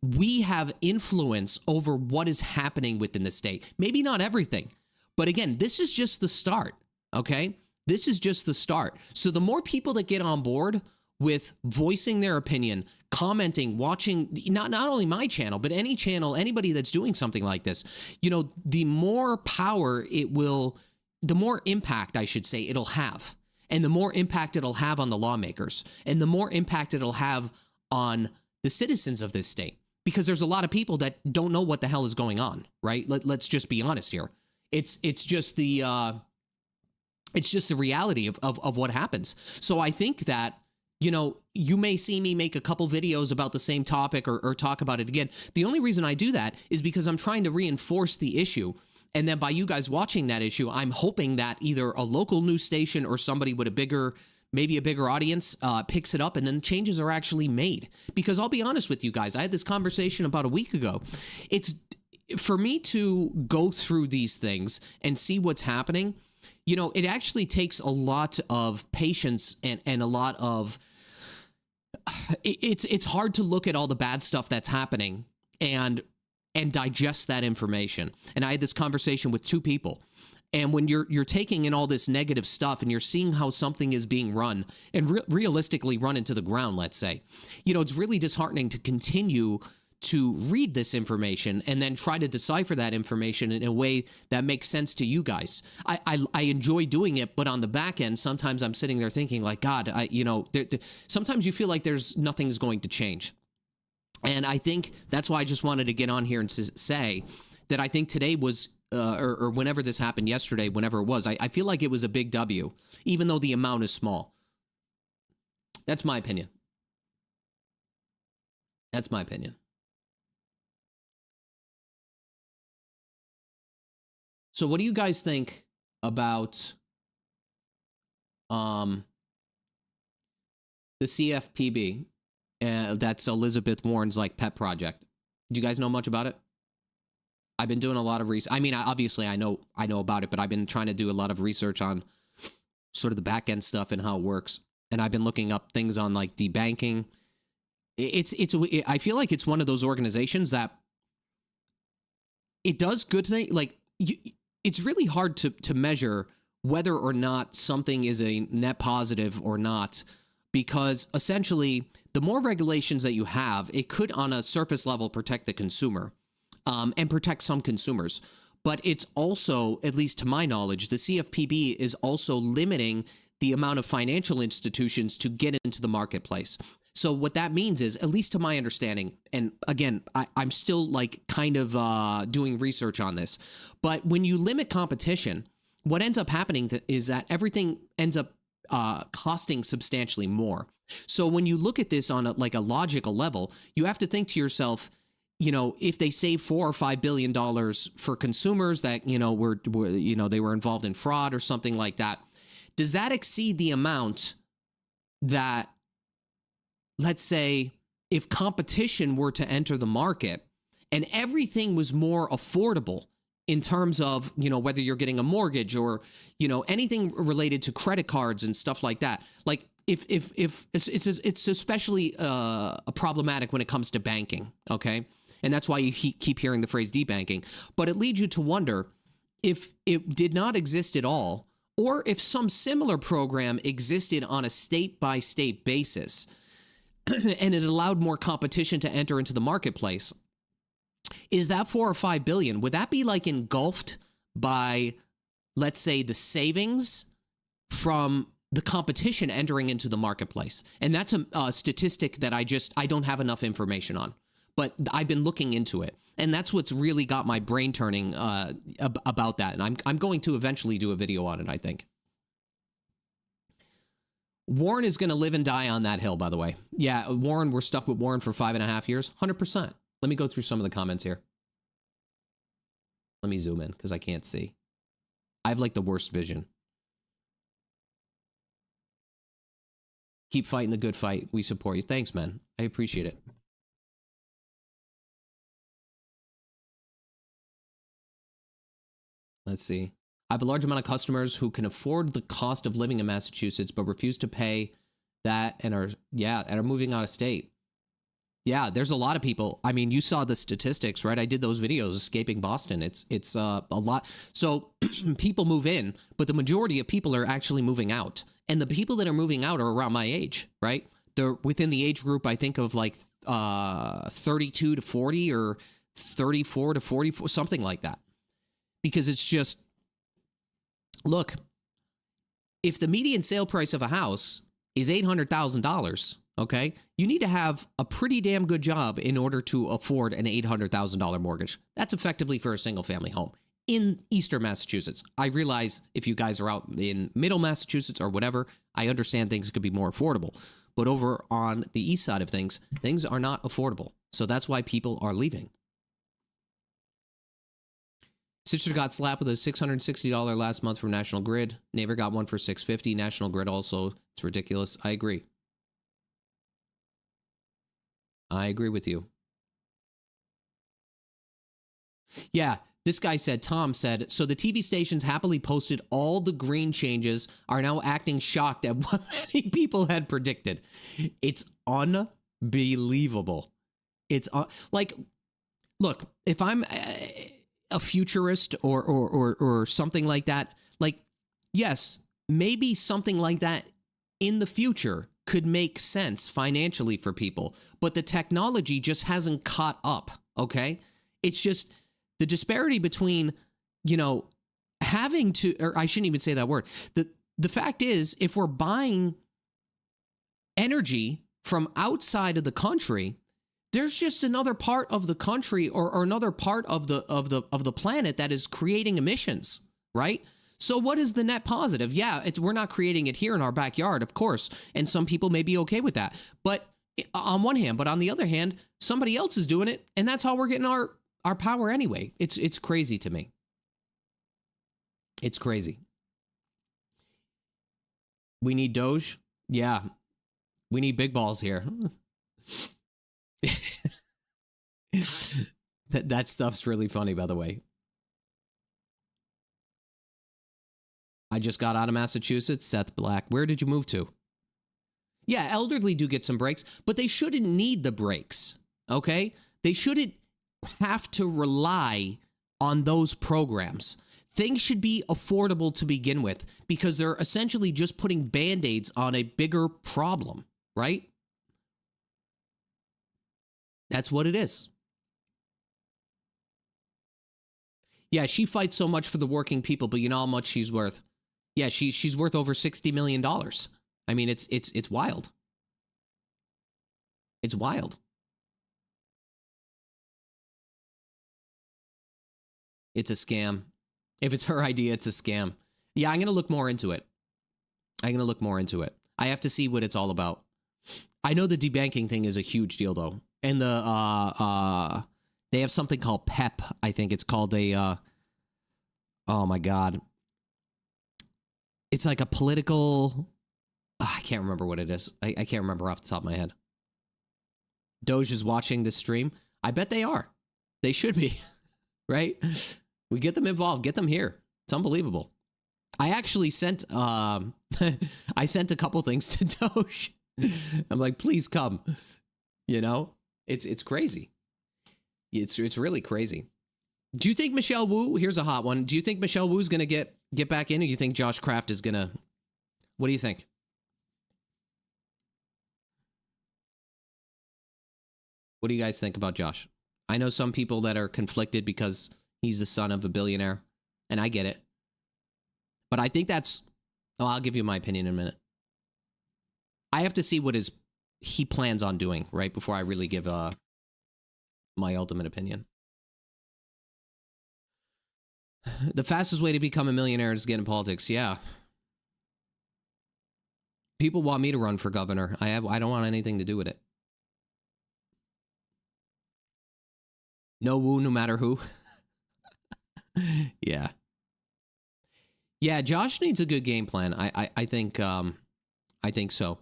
we have influence over what is happening within the state. Maybe not everything, but again, this is just the start, okay? This is just the start. So the more people that get on board with voicing their opinion, commenting, watching, not only my channel, but any channel, anybody that's doing something like this, the more power it will, the more impact, I should say, it'll have. And the more impact it'll have on the lawmakers, and the more impact it'll have on the citizens of this state. Because there's a lot of people that don't know what the hell is going on, right? Let's just be honest here. It's just the reality of what happens. So I think that, you may see me make a couple videos about the same topic or talk about it again. The only reason I do that is because I'm trying to reinforce the issue. And then by you guys watching that issue, I'm hoping that either a local news station or somebody with maybe a bigger audience picks it up, and then changes are actually made. Because I'll be honest with you guys, I had this conversation about a week ago. It's for me to go through these things and see what's happening. It actually takes a lot of patience and a lot of it's hard to look at all the bad stuff that's happening and digest that information. And I had this conversation with two people. And when you're taking in all this negative stuff and you're seeing how something is being run and realistically run into the ground, let's say, it's really disheartening to continue to read this information and then try to decipher that information in a way that makes sense to you guys. I enjoy doing it, but on the back end, sometimes I'm sitting there thinking like, God, sometimes you feel like nothing's going to change. And I think that's why I just wanted to get on here and say that I think today was, or whenever this happened yesterday, whenever it was, I feel like it was a big W, even though the amount is small. That's my opinion. That's my opinion. So what do you guys think about the CFPB? That's Elizabeth Warren's pet project. Do you guys know much about it? I've been doing a lot of research. I mean, obviously I know about it, but I've been trying to do a lot of research on sort of the back end stuff and how it works. And I've been looking up things on debanking. I feel like it's one of those organizations that it does good things. It's really hard to measure whether or not something is a net positive or not, because essentially the more regulations that you have, it could on a surface level protect the consumer and protect some consumers. But it's also, at least to my knowledge, the CFPB is also limiting the amount of financial institutions to get into the marketplace. So what that means is, at least to my understanding, and again, I'm still kind of doing research on this, but when you limit competition, what ends up happening is that everything ends up costing substantially more. So when you look at this on a logical level, you have to think to yourself, if they save $4 or $5 billion for consumers that were they were involved in fraud or something like that, does that exceed the amount that, let's say, if competition were to enter the market and everything was more affordable in terms of, whether you're getting a mortgage or, anything related to credit cards and stuff like that. Like if it's especially problematic when it comes to banking. Okay. And that's why you keep hearing the phrase debanking. But it leads you to wonder if it did not exist at all, or if some similar program existed on a state-by-state basis and it allowed more competition to enter into the marketplace. Is that 4 or 5 billion? Would that be like engulfed by, let's say, the savings from the competition entering into the marketplace? And that's a statistic that I don't have enough information on. But I've been looking into it, and that's what's really got my brain turning about that. And I'm going to eventually do a video on it, I think. Warren is going to live and die on that hill, by the way. Yeah, Warren, we're stuck with Warren for 5.5 years. 100%. Let me go through some of the comments here. Let me zoom in because I can't see. I have like the worst vision. Keep fighting the good fight. We support you. Thanks, man. I appreciate it. Let's see. I have a large amount of customers who can afford the cost of living in Massachusetts, but refuse to pay that and are moving out of state. Yeah, there's a lot of people. I mean, you saw the statistics, right? I did those videos escaping Boston. It's a lot. So people move in, but the majority of people are actually moving out. And the people that are moving out are around my age, right? They're within the age group, I think, of like 32 to 40 or 34 to 44, something like that. Because it's just, look, if the median sale price of a house is $800,000, okay, you need to have a pretty damn good job in order to afford an $800,000 mortgage. That's effectively for a single family home in Eastern Massachusetts. I realize if you guys are out in Middle Massachusetts or whatever, I understand things could be more affordable. But over on the east side of things, things are not affordable. So that's why people are leaving. Sister got slapped with a $660 last month from National Grid. Neighbor got one for $650. National Grid also. It's ridiculous. I agree. I agree with you. Yeah, this guy said, Tom said, so the TV stations happily posted all the green changes are now acting shocked at what many people had predicted. It's unbelievable. It's like, look, if I'm a futurist or something like that, like, yes, maybe something like that in the future could make sense financially for people, but the technology just hasn't caught up, okay? It's just the disparity between, having to, or I shouldn't even say that word. The fact is, if we're buying energy from outside of the country, there's just another part of the country or another part of the planet that is creating emissions, right? So what is the net positive? Yeah, we're not creating it here in our backyard, of course, and some people may be okay with that. But on one hand, but on the other hand, somebody else is doing it, and that's how we're getting our power anyway. It's crazy to me. It's crazy. We need Doge? Yeah. We need big balls here. That stuff's really funny, by the way. I just got out of Massachusetts. Seth Black. Where did you move to? Yeah, elderly do get some breaks, but they shouldn't need the breaks, okay? They shouldn't have to rely on those programs. Things should be affordable to begin with because they're essentially just putting Band-Aids on a bigger problem, right? That's what it is. Yeah, she fights so much for the working people, but you know how much she's worth. Yeah, she's worth over $60 million. I mean, it's wild. It's wild. It's a scam. If it's her idea, it's a scam. Yeah, I'm going to look more into it. I have to see what it's all about. I know the debanking thing is a huge deal, though. And they have something called PEP. I think it's called a, oh my God. It's like a political I can't remember what it is. I can't remember off the top of my head. Doge is watching this stream. I bet they are. They should be, right? We get them involved. Get them here. It's unbelievable. I actually sent I sent a couple things to Doge. I'm like, please come. You know, it's crazy. It's really crazy. Do you think Michelle Wu? Here's a hot one. Do you think Michelle Wu's gonna get back in, or do you think Josh Kraft is gonna? What do you think? What do you guys think about Josh? I know some people that are conflicted because he's the son of a billionaire, and I get it. But I think that's... Oh, I'll give you my opinion in a minute. I have to see what he plans on doing, right, before I really give my ultimate opinion. The fastest way to become a millionaire is to get in politics. Yeah. People want me to run for governor. I don't want anything to do with it. No Wu, no matter who. Yeah. Yeah, Josh needs a good game plan. I think so.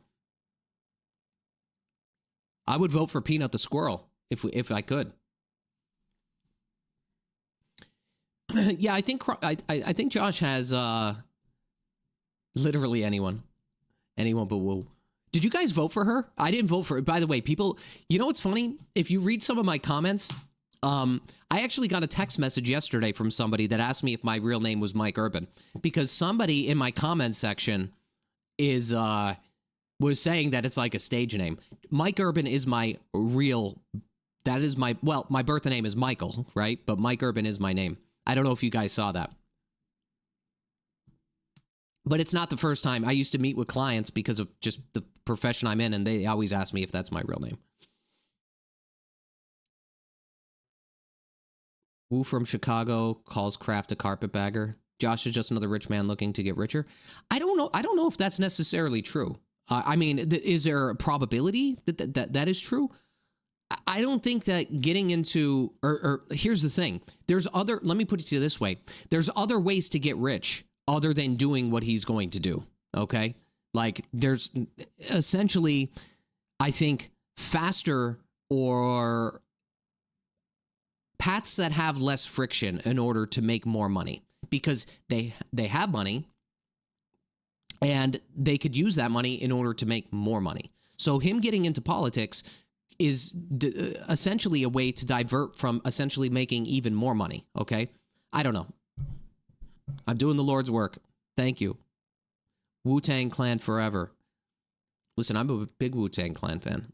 I would vote for Peanut the Squirrel if I could. Yeah, I think Josh has literally anyone but Wu. Did you guys vote for her? I didn't vote for her. By the way, people, you know what's funny? If you read some of my comments, I actually got a text message yesterday from somebody that asked me if my real name was Mike Urban, because somebody in my comment section was saying that it's like a stage name. Mike Urban is my real, my birth name is Michael, right? But Mike Urban is my name. I don't know if you guys saw that. But it's not the first time. I used to meet with clients because of just the profession I'm in, and they always ask me if that's my real name. Wu from Chicago calls Kraft a carpetbagger. Josh is just another rich man looking to get richer. I don't know. I don't know if that's necessarily true. I mean, is there a probability that is true? I don't think that getting into, or here's the thing. Let me put it to you this way. There's other ways to get rich other than doing what he's going to do. Okay. Like there's essentially, I think, faster or paths that have less friction in order to make more money, because they have money and they could use that money in order to make more money. So him getting into politics is essentially a way to divert from essentially making even more money. Okay. I don't know. I'm doing the Lord's work. Thank you. Wu-Tang Clan forever. Listen, I'm a big Wu-Tang Clan fan.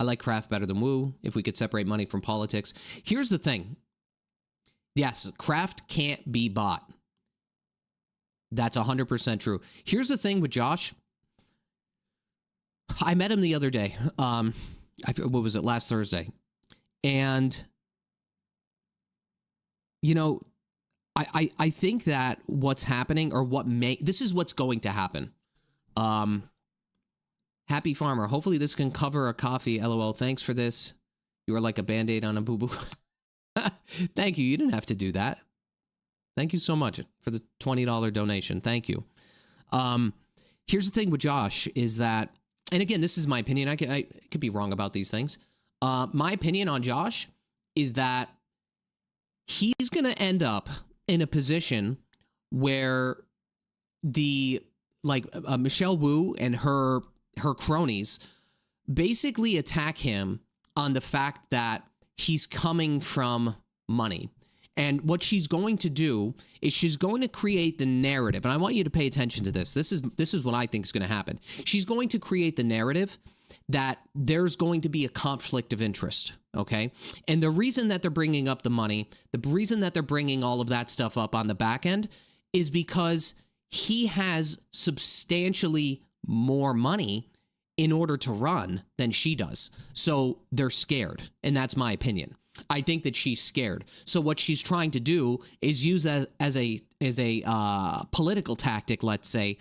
I like Kraft better than Wu, if we could separate money from politics. Here's the thing. Yes, Kraft can't be bought. That's 100% true. Here's the thing with Josh. I met him the other day. What was it? Last Thursday. And, you know, I think that what's happening, or this is what's going to happen. Happy Farmer. Hopefully this can cover a coffee. LOL. Thanks for this. You are like a Band-Aid on a boo-boo. Thank you. You didn't have to do that. Thank you so much for the $20 donation. Thank you. Here's the thing with Josh is that, and again, this is my opinion. I could be wrong about these things. My opinion on Josh is that he's going to end up in a position where Michelle Wu and her cronies basically attack him on the fact that he's coming from money. And what she's going to do is she's going to create the narrative. And I want you to pay attention to this. This is what I think is going to happen. She's going to create the narrative that there's going to be a conflict of interest. Okay. And the reason that they're bringing up the money, the reason that they're bringing all of that stuff up on the back end is because he has substantially more money in order to run than she does. So they're scared. And that's my opinion. I think that she's scared. So what she's trying to do is use as a political tactic, let's say,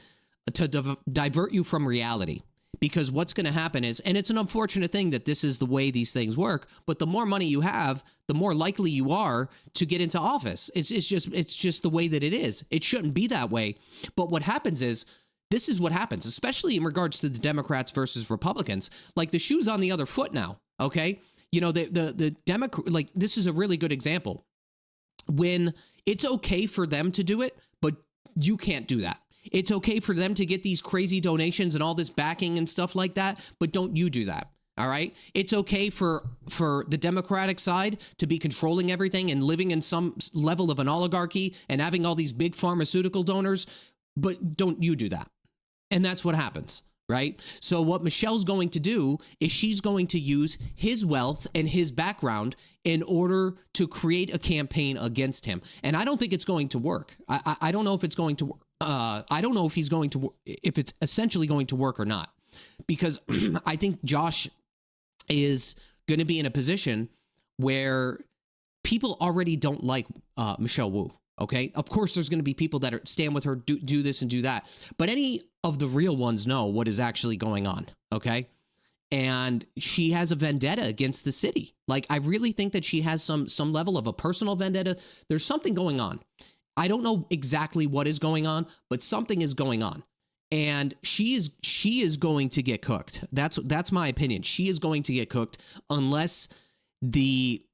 to divert you from reality. Because what's going to happen is, and it's an unfortunate thing that this is the way these things work, but the more money you have, the more likely you are to get into office. It's just the way that it is. It shouldn't be that way. But what happens is, this is what happens, especially in regards to the Democrats versus Republicans. Like, the shoe's on the other foot now, okay? You know, the Democrat, like, this is a really good example. When it's okay for them to do it, but you can't do that. It's okay for them to get these crazy donations and all this backing and stuff like that, but don't you do that. All right. It's okay for the Democratic side to be controlling everything and living in some level of an oligarchy and having all these big pharmaceutical donors, but don't you do that. And that's what happens. Right. So what Michelle's going to do is she's going to use his wealth and his background in order to create a campaign against him. And I don't think it's going to work. I don't know if it's going to work. I don't know if if it's essentially going to work or not, because I think Josh is going to be in a position where people already don't like Michelle Wu. Okay. Of course, there's going to be people that stand with her, do this and do that. But any of the real ones know what is actually going on. Okay. And she has a vendetta against the city. Like, I really think that she has some level of a personal vendetta. There's something going on. I don't know exactly what is going on, but something is going on. And she is going to get cooked. That's my opinion. She is going to get cooked unless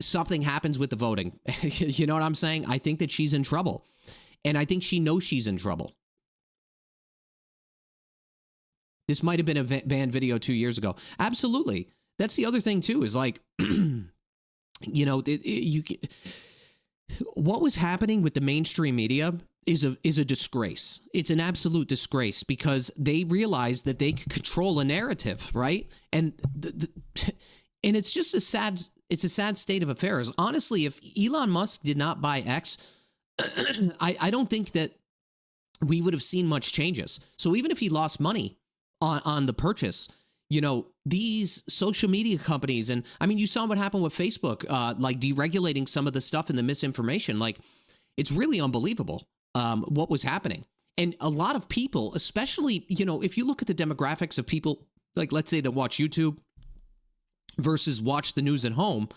something happens with the voting. You know what I'm saying? I think that she's in trouble. And I think she knows she's in trouble. This might have been a banned video 2 years ago. Absolutely. That's the other thing too, is like, you know, what was happening with the mainstream media is a disgrace. It's an absolute disgrace, because they realized that they could control a narrative, right? And and it's just a sad state of affairs. Honestly, if Elon Musk did not buy X, I don't think that we would have seen much changes. So even if he lost money on the purchase, you know, these social media companies, and I mean, you saw what happened with Facebook, like deregulating some of the stuff and the misinformation. Like, it's really unbelievable what was happening. And a lot of people, especially, you know, if you look at the demographics of people, like, let's say, that watch YouTube versus watch the news at home,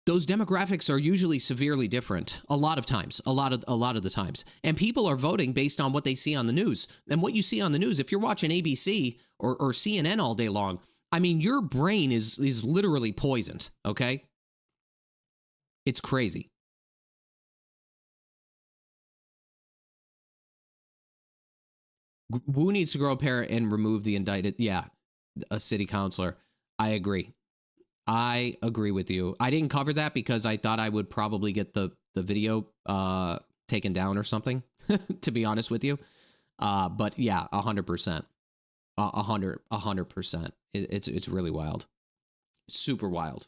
those demographics are usually severely different a lot of times, a lot of the times. And people are voting based on what they see on the news. And what you see on the news, if you're watching ABC or CNN all day long, I mean, your brain is literally poisoned, okay? It's crazy. Wu needs to grow a pair and remove the indicted, a city councilor. I agree. I agree with you. I didn't cover that because I thought I would probably get the video taken down or something, to be honest with you. But yeah, 100%. 100%. It's really wild. Super wild.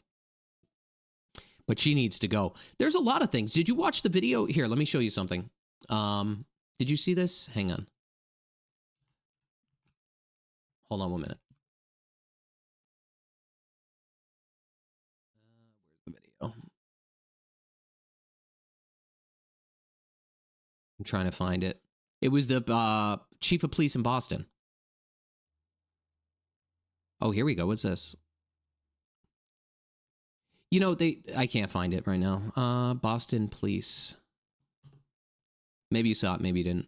But she needs to go. There's a lot of things. Did you watch the video? Here, let me show you something. Did you see this? Hang on. Hold on 1 minute. Where's the video? I'm trying to find it. It was the chief of police in Boston. Oh, here we go. What's this? You know, I can't find it right now. Boston police. Maybe you saw it, maybe you didn't.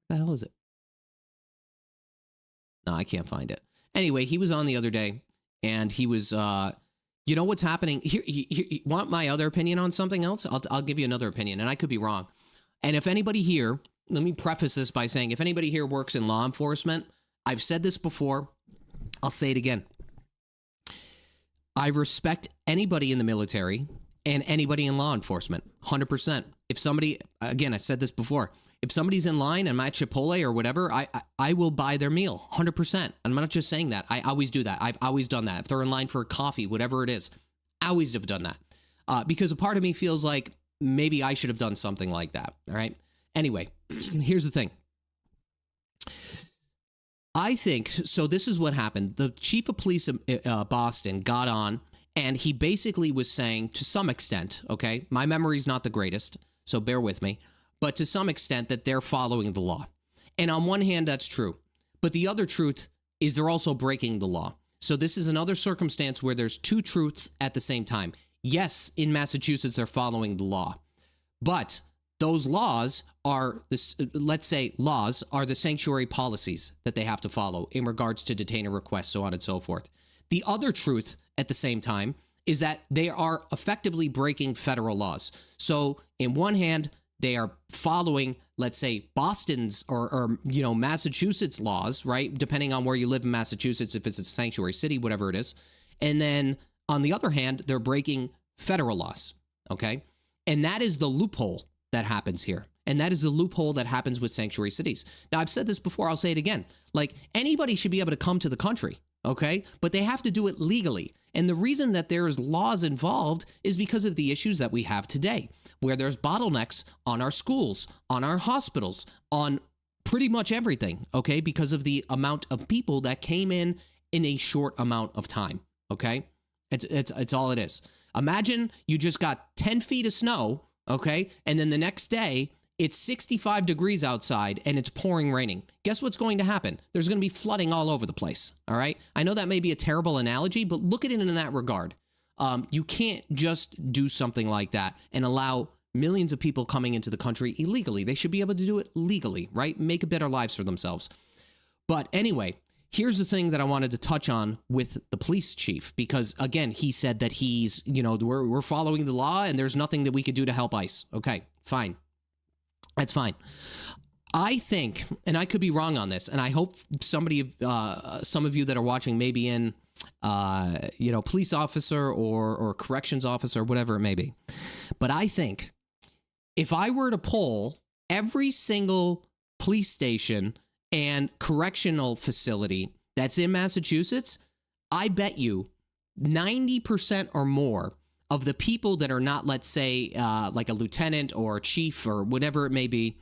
What the hell is it? No, I can't find it. Anyway, he was on the other day, and he was, you know what's happening? Here, you want my other opinion on something else? I'll give you another opinion, and I could be wrong. And if anybody here, let me preface this by saying, if anybody here works in law enforcement, I've said this before, I'll say it again. I respect anybody in the military and anybody in law enforcement, 100%. If somebody, again, I said this before, if somebody's in line and I'm at Chipotle or whatever, I will buy their meal, 100%. I'm not just saying that. I always do that. I've always done that. If they're in line for coffee, whatever it is, I always have done that. Because a part of me feels like maybe I should have done something like that, all right? Anyway, here's the thing. I think, so this is what happened. The chief of police of Boston got on, and he basically was saying, to some extent, okay, my memory's not the greatest, so bear with me, but to some extent that they're following the law. And on one hand, that's true. But the other truth is they're also breaking the law. So this is another circumstance where there's two truths at the same time. Yes, in Massachusetts, they're following the law. But those laws are, let's say laws are the sanctuary policies that they have to follow in regards to detainer requests, so on and so forth. The other truth at the same time is that they are effectively breaking federal laws. So in one hand, they are following, let's say, Boston's or Massachusetts laws, right? Depending on where you live in Massachusetts, if it's a sanctuary city, whatever it is. And then on the other hand, they're breaking federal laws, okay? And that is the loophole that happens here. And that is the loophole that happens with sanctuary cities. Now, I've said this before, I'll say it again. Like, anybody should be able to come to the country, okay? But they have to do it legally. And the reason that there's laws involved is because of the issues that we have today, where there's bottlenecks on our schools, on our hospitals, on pretty much everything, okay? Because of the amount of people that came in a short amount of time, okay? It's all it is. Imagine you just got 10 feet of snow, okay? And then the next day, it's 65 degrees outside and it's pouring raining. Guess what's going to happen? There's going to be flooding all over the place, all right? I know that may be a terrible analogy, but look at it in that regard. You can't just do something like that and allow millions of people coming into the country illegally. They should be able to do it legally, right? Make better lives for themselves. But anyway, here's the thing that I wanted to touch on with the police chief, because again, he said that he's, we're following the law and there's nothing that we could do to help ICE. Okay, fine. That's fine. I think, and I could be wrong on this, and I hope some of you that are watching may be in, police officer or corrections officer, whatever it may be. But I think if I were to poll every single police station and correctional facility that's in Massachusetts, I bet you 90% or more of the people that are not, let's say, like a lieutenant or a chief or whatever it may be,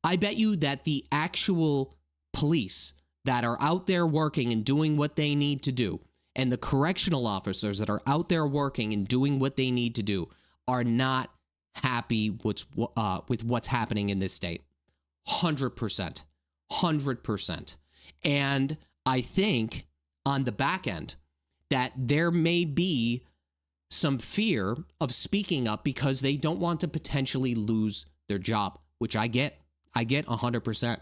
I bet you that the actual police that are out there working and doing what they need to do, and the correctional officers that are out there working and doing what they need to do, are not happy with what's happening in this state. 100%. 100%. And I think on the back end that there may be some fear of speaking up because they don't want to potentially lose their job, which I get 100%.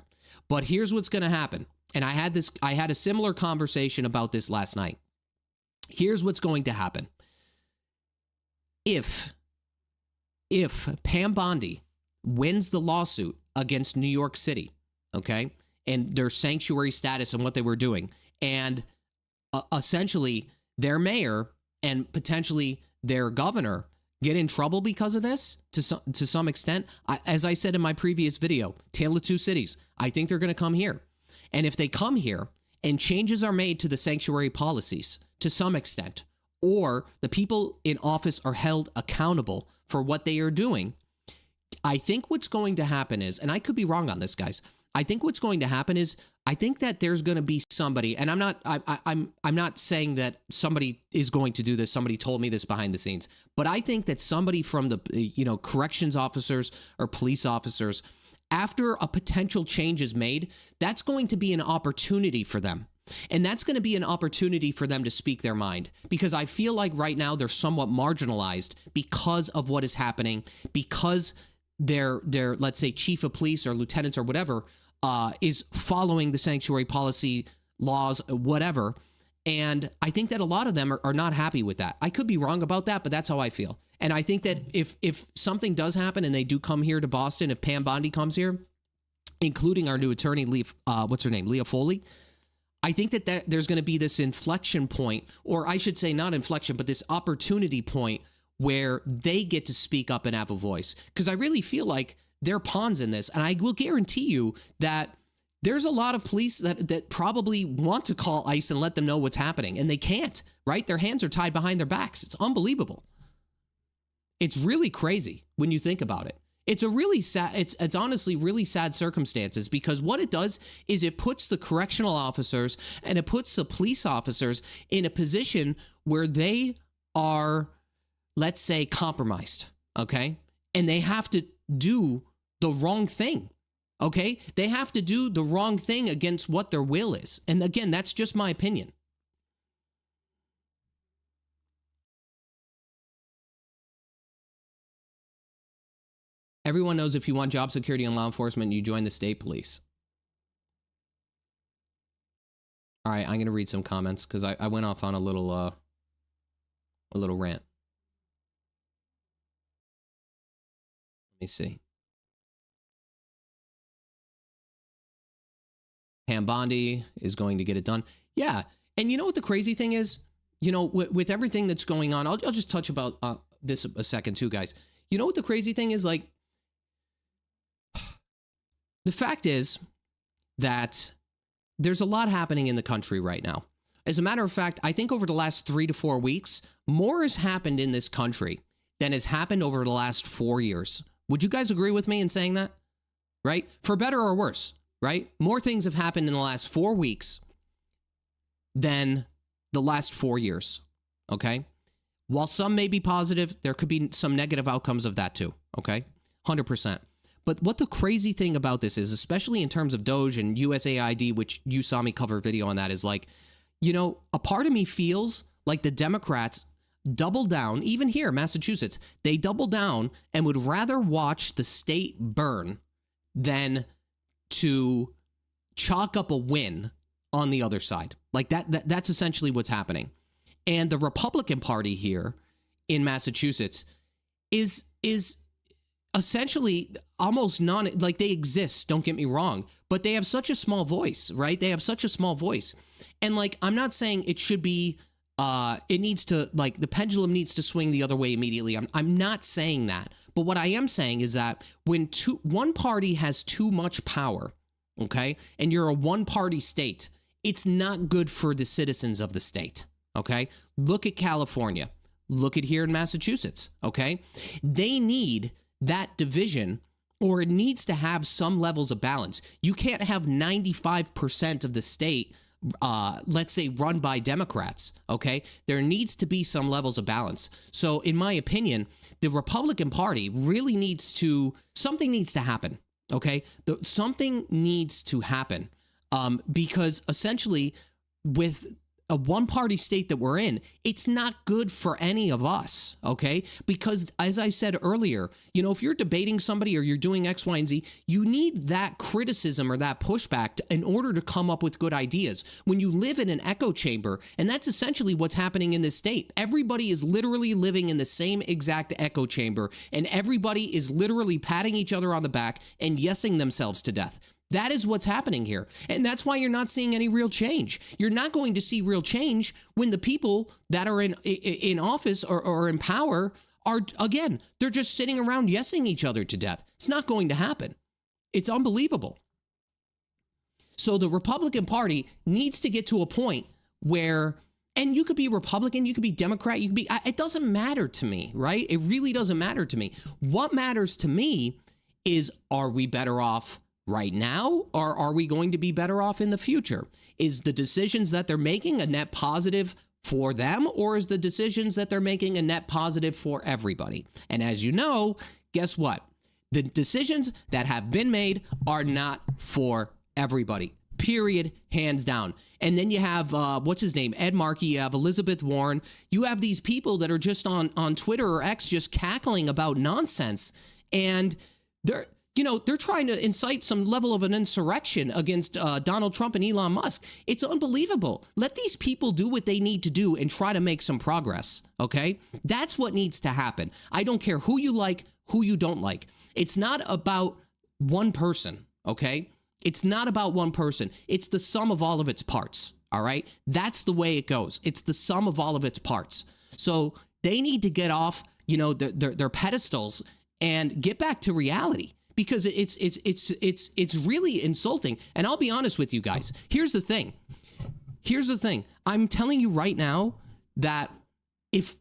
But here's what's going to happen. And I had a similar conversation about this last night. Here's what's going to happen. If Pam Bondi wins the lawsuit against New York City, okay, and their sanctuary status and what they were doing, and essentially their mayor and potentially their governor get in trouble because of this to some extent, as I said in my previous video, Tale of Two Cities, I think they're going to come here. And if they come here and changes are made to the sanctuary policies to some extent, or the people in office are held accountable for what they are doing, I think what's going to happen is, and I could be wrong on this, guys, I think what's going to happen is, I think that there's going to be somebody, and I'm not saying that somebody is going to do this. Somebody told me this behind the scenes, but I think that somebody from the corrections officers or police officers, after a potential change is made, that's going to be an opportunity for them. And that's going to be an opportunity for them to speak their mind, because I feel like right now they're somewhat marginalized because of what is happening, because their let's say chief of police or lieutenants or whatever is following the sanctuary policy laws, whatever. And I think that a lot of them are not happy with that. I could be wrong about that, but that's how I feel. And I think that if something does happen and they do come here to Boston, if Pam Bondi comes here, including our new attorney, Leah Foley, I think that there's going to be this inflection point, or I should say not inflection, but this opportunity point where they get to speak up and have a voice. Because I really feel like they're pawns in this. And I will guarantee you that there's a lot of police that probably want to call ICE and let them know what's happening. And they can't, right? Their hands are tied behind their backs. It's unbelievable. It's really crazy when you think about it. It's a really sad, it's honestly really sad circumstances, because what it does is it puts the correctional officers and it puts the police officers in a position where they are, let's say, compromised, okay? And they have to do the wrong thing. Okay? They have to do the wrong thing against what their will is. And again, that's just my opinion. Everyone knows if you want job security and law enforcement, you join the state police. All right, I'm going to read some comments because I went off on a little rant. Let me see. Pam Bondi is going to get it done. Yeah, and you know what the crazy thing is? You know, with everything that's going on, I'll just touch about this a second too, guys. You know what the crazy thing is? Like, the fact is that there's a lot happening in the country right now. As a matter of fact, I think over the last 3 to 4 weeks, more has happened in this country than has happened over the last 4 years. Would you guys agree with me in saying that? Right? For better or worse, right? More things have happened in the last 4 weeks than the last 4 years. Okay? While some may be positive, there could be some negative outcomes of that too. Okay? 100%. But what the crazy thing about this is, especially in terms of Doge and USAID, which you saw me cover a video on that, is like, you know, a part of me feels like the Democrats double down, even here, Massachusetts, they double down and would rather watch the state burn than to chalk up a win on the other side. Like that's essentially what's happening. And the Republican Party here in Massachusetts is essentially almost like they exist, don't get me wrong, but they have such a small voice, right? They have such a small voice. And like, I'm not saying it should be, it needs to, like, the pendulum needs to swing the other way immediately. I'm not saying that. But what I am saying is that when one party has too much power, okay, and you're a one-party state, it's not good for the citizens of the state, okay? Look at California. Look at here in Massachusetts, okay? They need that division, or it needs to have some levels of balance. You can't have 95% of the state, let's say, run by Democrats, okay? There needs to be some levels of balance. So in my opinion, the Republican Party really something needs to happen, okay? Something needs to happen because essentially with a one-party state that we're in, it's not good for any of us, okay? Because as I said earlier, you know, if you're debating somebody or you're doing X, Y, and Z, you need that criticism or that pushback in order to come up with good ideas. When you live in an echo chamber, and that's essentially what's happening in this state, everybody is literally living in the same exact echo chamber, and everybody is literally patting each other on the back and yesing themselves to death. That is what's happening here. And that's why you're not seeing any real change. You're not going to see real change when the people that are in office or in power are, again, they're just sitting around yesing each other to death. It's not going to happen. It's unbelievable. So the Republican Party needs to get to a point where, and you could be Republican, you could be Democrat, you could be, it doesn't matter to me, right? It really doesn't matter to me. What matters to me is, are we better off right now, or are we going to be better off in the future? Is the decisions that they're making a net positive for them, or is the decisions that they're making a net positive for everybody? And as you know, guess what? The decisions that have been made are not for everybody. Period. Hands down. And then you have, what's his name? Ed Markey. You have Elizabeth Warren. You have these people that are just on Twitter or X just cackling about nonsense. And they're trying to incite some level of an insurrection against Donald Trump and Elon Musk. It's unbelievable. Let these people do what they need to do and try to make some progress, okay? That's what needs to happen. I don't care who you like, who you don't like. It's not about one person, okay? It's not about one person. It's the sum of all of its parts, all right? That's the way it goes. It's the sum of all of its parts. So they need to get off, their pedestals and get back to reality. Because it's really insulting. And I'll be honest with you guys. Here's the thing. I'm telling you right now that if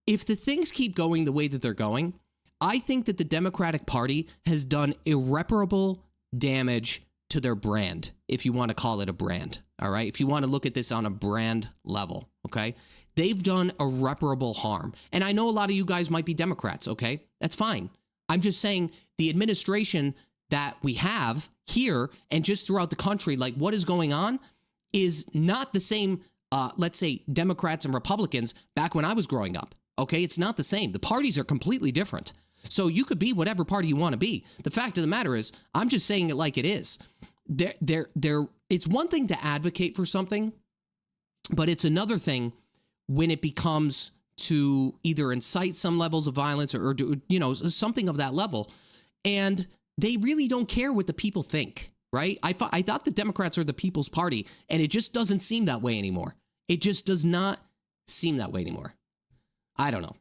the things keep going the way that they're going, I think that the Democratic Party has done irreparable damage to their brand, if you want to call it a brand. All right. If you want to look at this on a brand level. Okay. They've done irreparable harm. And I know a lot of you guys might be Democrats. Okay. That's fine. I'm just saying the administration that we have here and just throughout the country, like what is going on is not the same, let's say, Democrats and Republicans back when I was growing up. Okay, it's not the same. The parties are completely different. So you could be whatever party you want to be. The fact of the matter is, I'm just saying it like it is. It's one thing to advocate for something, but it's another thing when it becomes to either incite some levels of violence or do, something of that level. And they really don't care what the people think, right? I thought the Democrats are the people's party, and it just doesn't seem that way anymore. It just does not seem that way anymore. I don't know.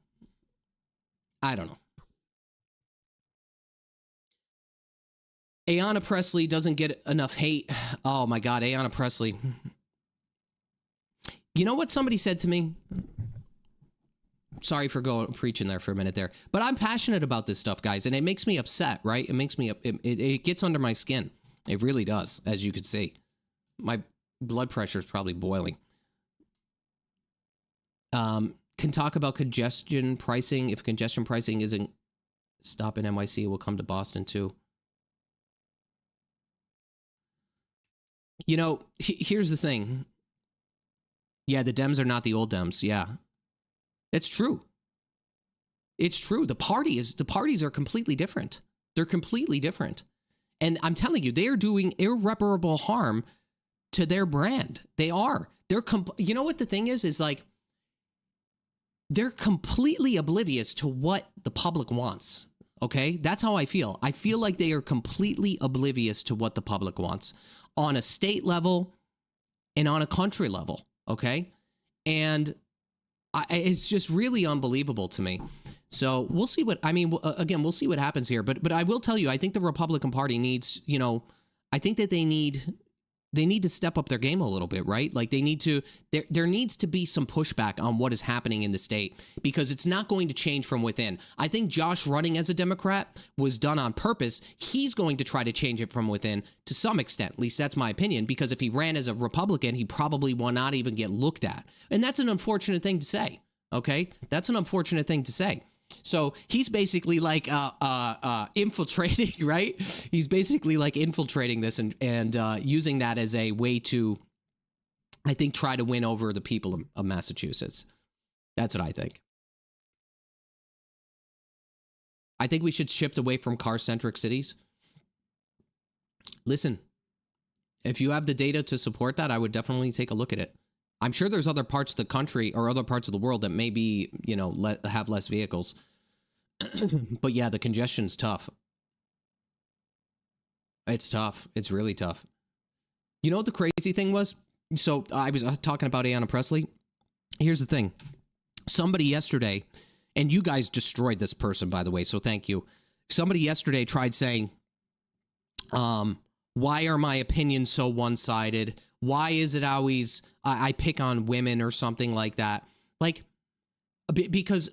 Ayanna Pressley doesn't get enough hate. Oh my God, Ayanna Pressley. You know what somebody said to me? Sorry for preaching there for a minute there, but I'm passionate about this stuff, guys, and it makes me upset, right? It makes me, it gets under my skin. It really does, as you can see. My blood pressure is probably boiling. Can talk about congestion pricing. If congestion pricing isn't stopping NYC, it will come to Boston too. You know, here's the thing. Yeah, the Dems are not the old Dems. Yeah. It's true. It's true. The parties are completely different. They're completely different. And I'm telling you, they are doing irreparable harm to their brand. They are. You know what the thing is like, they're completely oblivious to what the public wants. Okay? That's how I feel. I feel like they are completely oblivious to what the public wants on a state level and on a country level. Okay? And it's just really unbelievable to me. So we'll see again, we'll see what happens here. But I will tell you, I think the Republican Party needs, I think that they need to step up their game a little bit, right? Like there needs to be some pushback on what is happening in the state because it's not going to change from within. I think Josh running as a Democrat was done on purpose. He's going to try to change it from within to some extent. At least that's my opinion, because if he ran as a Republican, he probably will not even get looked at. And that's an unfortunate thing to say. Okay? That's an unfortunate thing to say. So he's basically like infiltrating, right? He's basically like infiltrating this and using that as a way to, I think, try to win over the people of Massachusetts. That's what I think. I think we should shift away from car-centric cities. Listen, if you have the data to support that, I would definitely take a look at it. I'm sure there's other parts of the country or other parts of the world that maybe, have less vehicles. But yeah, the congestion's tough. It's tough. It's really tough. You know what the crazy thing was? So I was talking about Ayanna Pressley. Here's the thing. Somebody yesterday, and you guys destroyed this person, by the way, so thank you. Somebody yesterday tried saying, why are my opinions so one-sided? Why is it always I pick on women or something like that? Like, because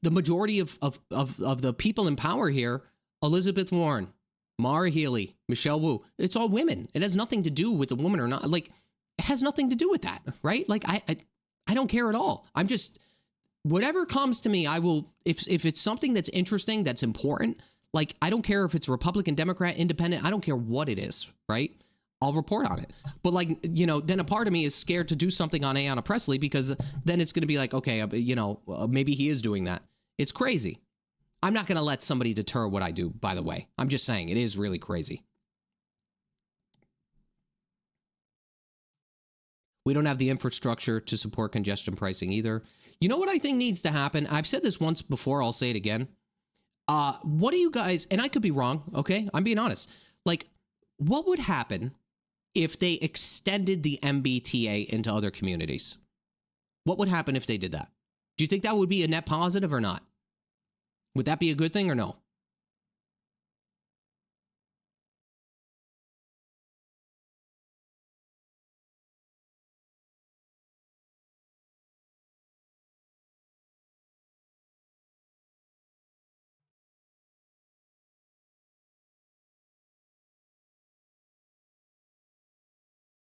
the majority of the people in power here, Elizabeth Warren, Mara Healey, Michelle Wu, it's all women. It has nothing to do with the woman or not. Like, it has nothing to do with that, right? Like, I don't care at all. I'm just, whatever comes to me, I will, if it's something that's interesting, that's important, like, I don't care if it's Republican, Democrat, Independent, I don't care what it is, right? I'll report on it. But like, then a part of me is scared to do something on Ayanna Pressley because then it's going to be like, okay, maybe he is doing that. It's crazy. I'm not going to let somebody deter what I do, by the way. I'm just saying it is really crazy. We don't have the infrastructure to support congestion pricing either. You know what I think needs to happen? I've said this once before. I'll say it again. What do you guys, and I could be wrong, okay? I'm being honest. Like, what would happen if they extended the MBTA into other communities? What would happen if they did that? Do you think that would be a net positive or not? Would that be a good thing or no?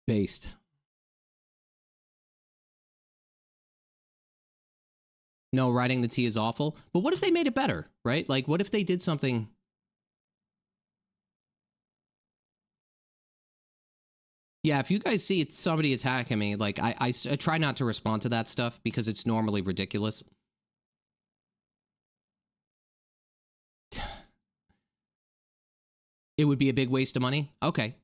Based. No, riding the T is awful. But what if they made it better, right? Like, what if they did something? Yeah, if you guys see it's somebody attacking me, like I try not to respond to that stuff because it's normally ridiculous. It would be a big waste of money. Okay.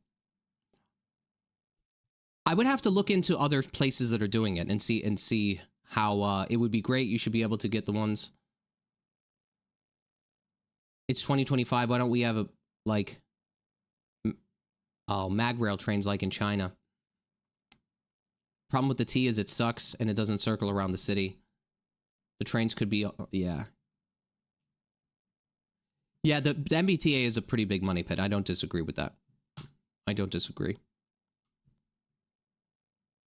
I would have to look into other places that are doing it and see how it would be great. You should be able to get the ones. It's 2025. Why don't we have a like mag rail trains like in China? Problem with the T is it sucks and it doesn't circle around the city. The trains could be yeah. Yeah, the MBTA is a pretty big money pit. I don't disagree with that. I don't disagree.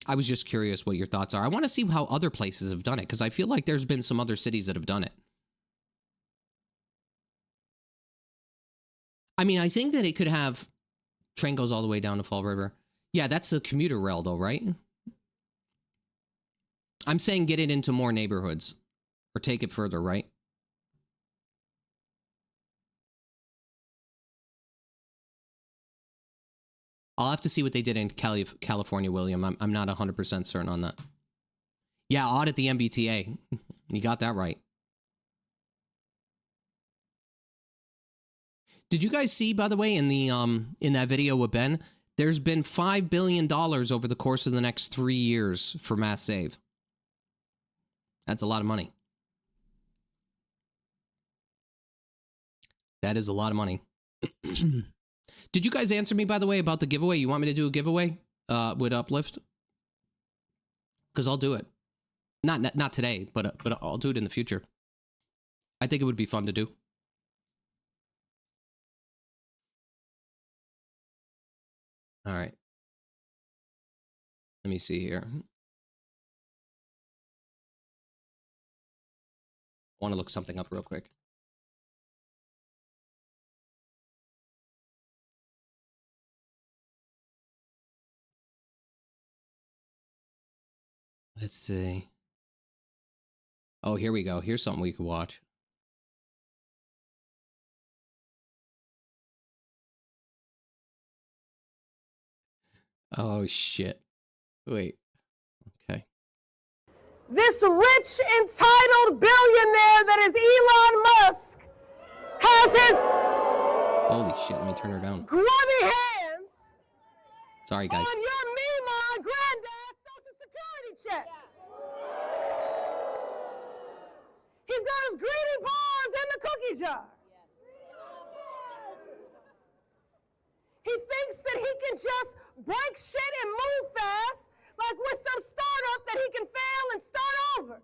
I was just curious what your thoughts are. I want to see how other places have done it, because I feel like there's been some other cities that have done it. I mean, I think that it could have... Train goes all the way down to Fall River. Yeah, that's the commuter rail, though, right? I'm saying get it into more neighborhoods. Or take it further, right? I'll have to see what they did in California, William. I'm not 100% certain on that. Yeah, audit the MBTA. You got that right. Did you guys see, by the way, in the in that video with Ben, there's been $5 billion over the course of the next 3 years for Mass Save. That's a lot of money. That is a lot of money. Did you guys answer me, by the way, about the giveaway? You want me to do a giveaway with Uplift? Because I'll do it. Not today, but I'll do it in the future. I think it would be fun to do. All right. Let me see here. I want to look something up real quick. Let's see. Oh, here we go. Here's something we could watch. Oh, shit. Wait. Okay. This rich, entitled billionaire that is Elon Musk has his Holy shit. Let me turn her down. grubby hands Sorry, guys. on your Mima granddad's Social Security check. He's got his greedy paws in the cookie jar. He thinks that he can just break shit and move fast, like we're some startup that he can fail and start over.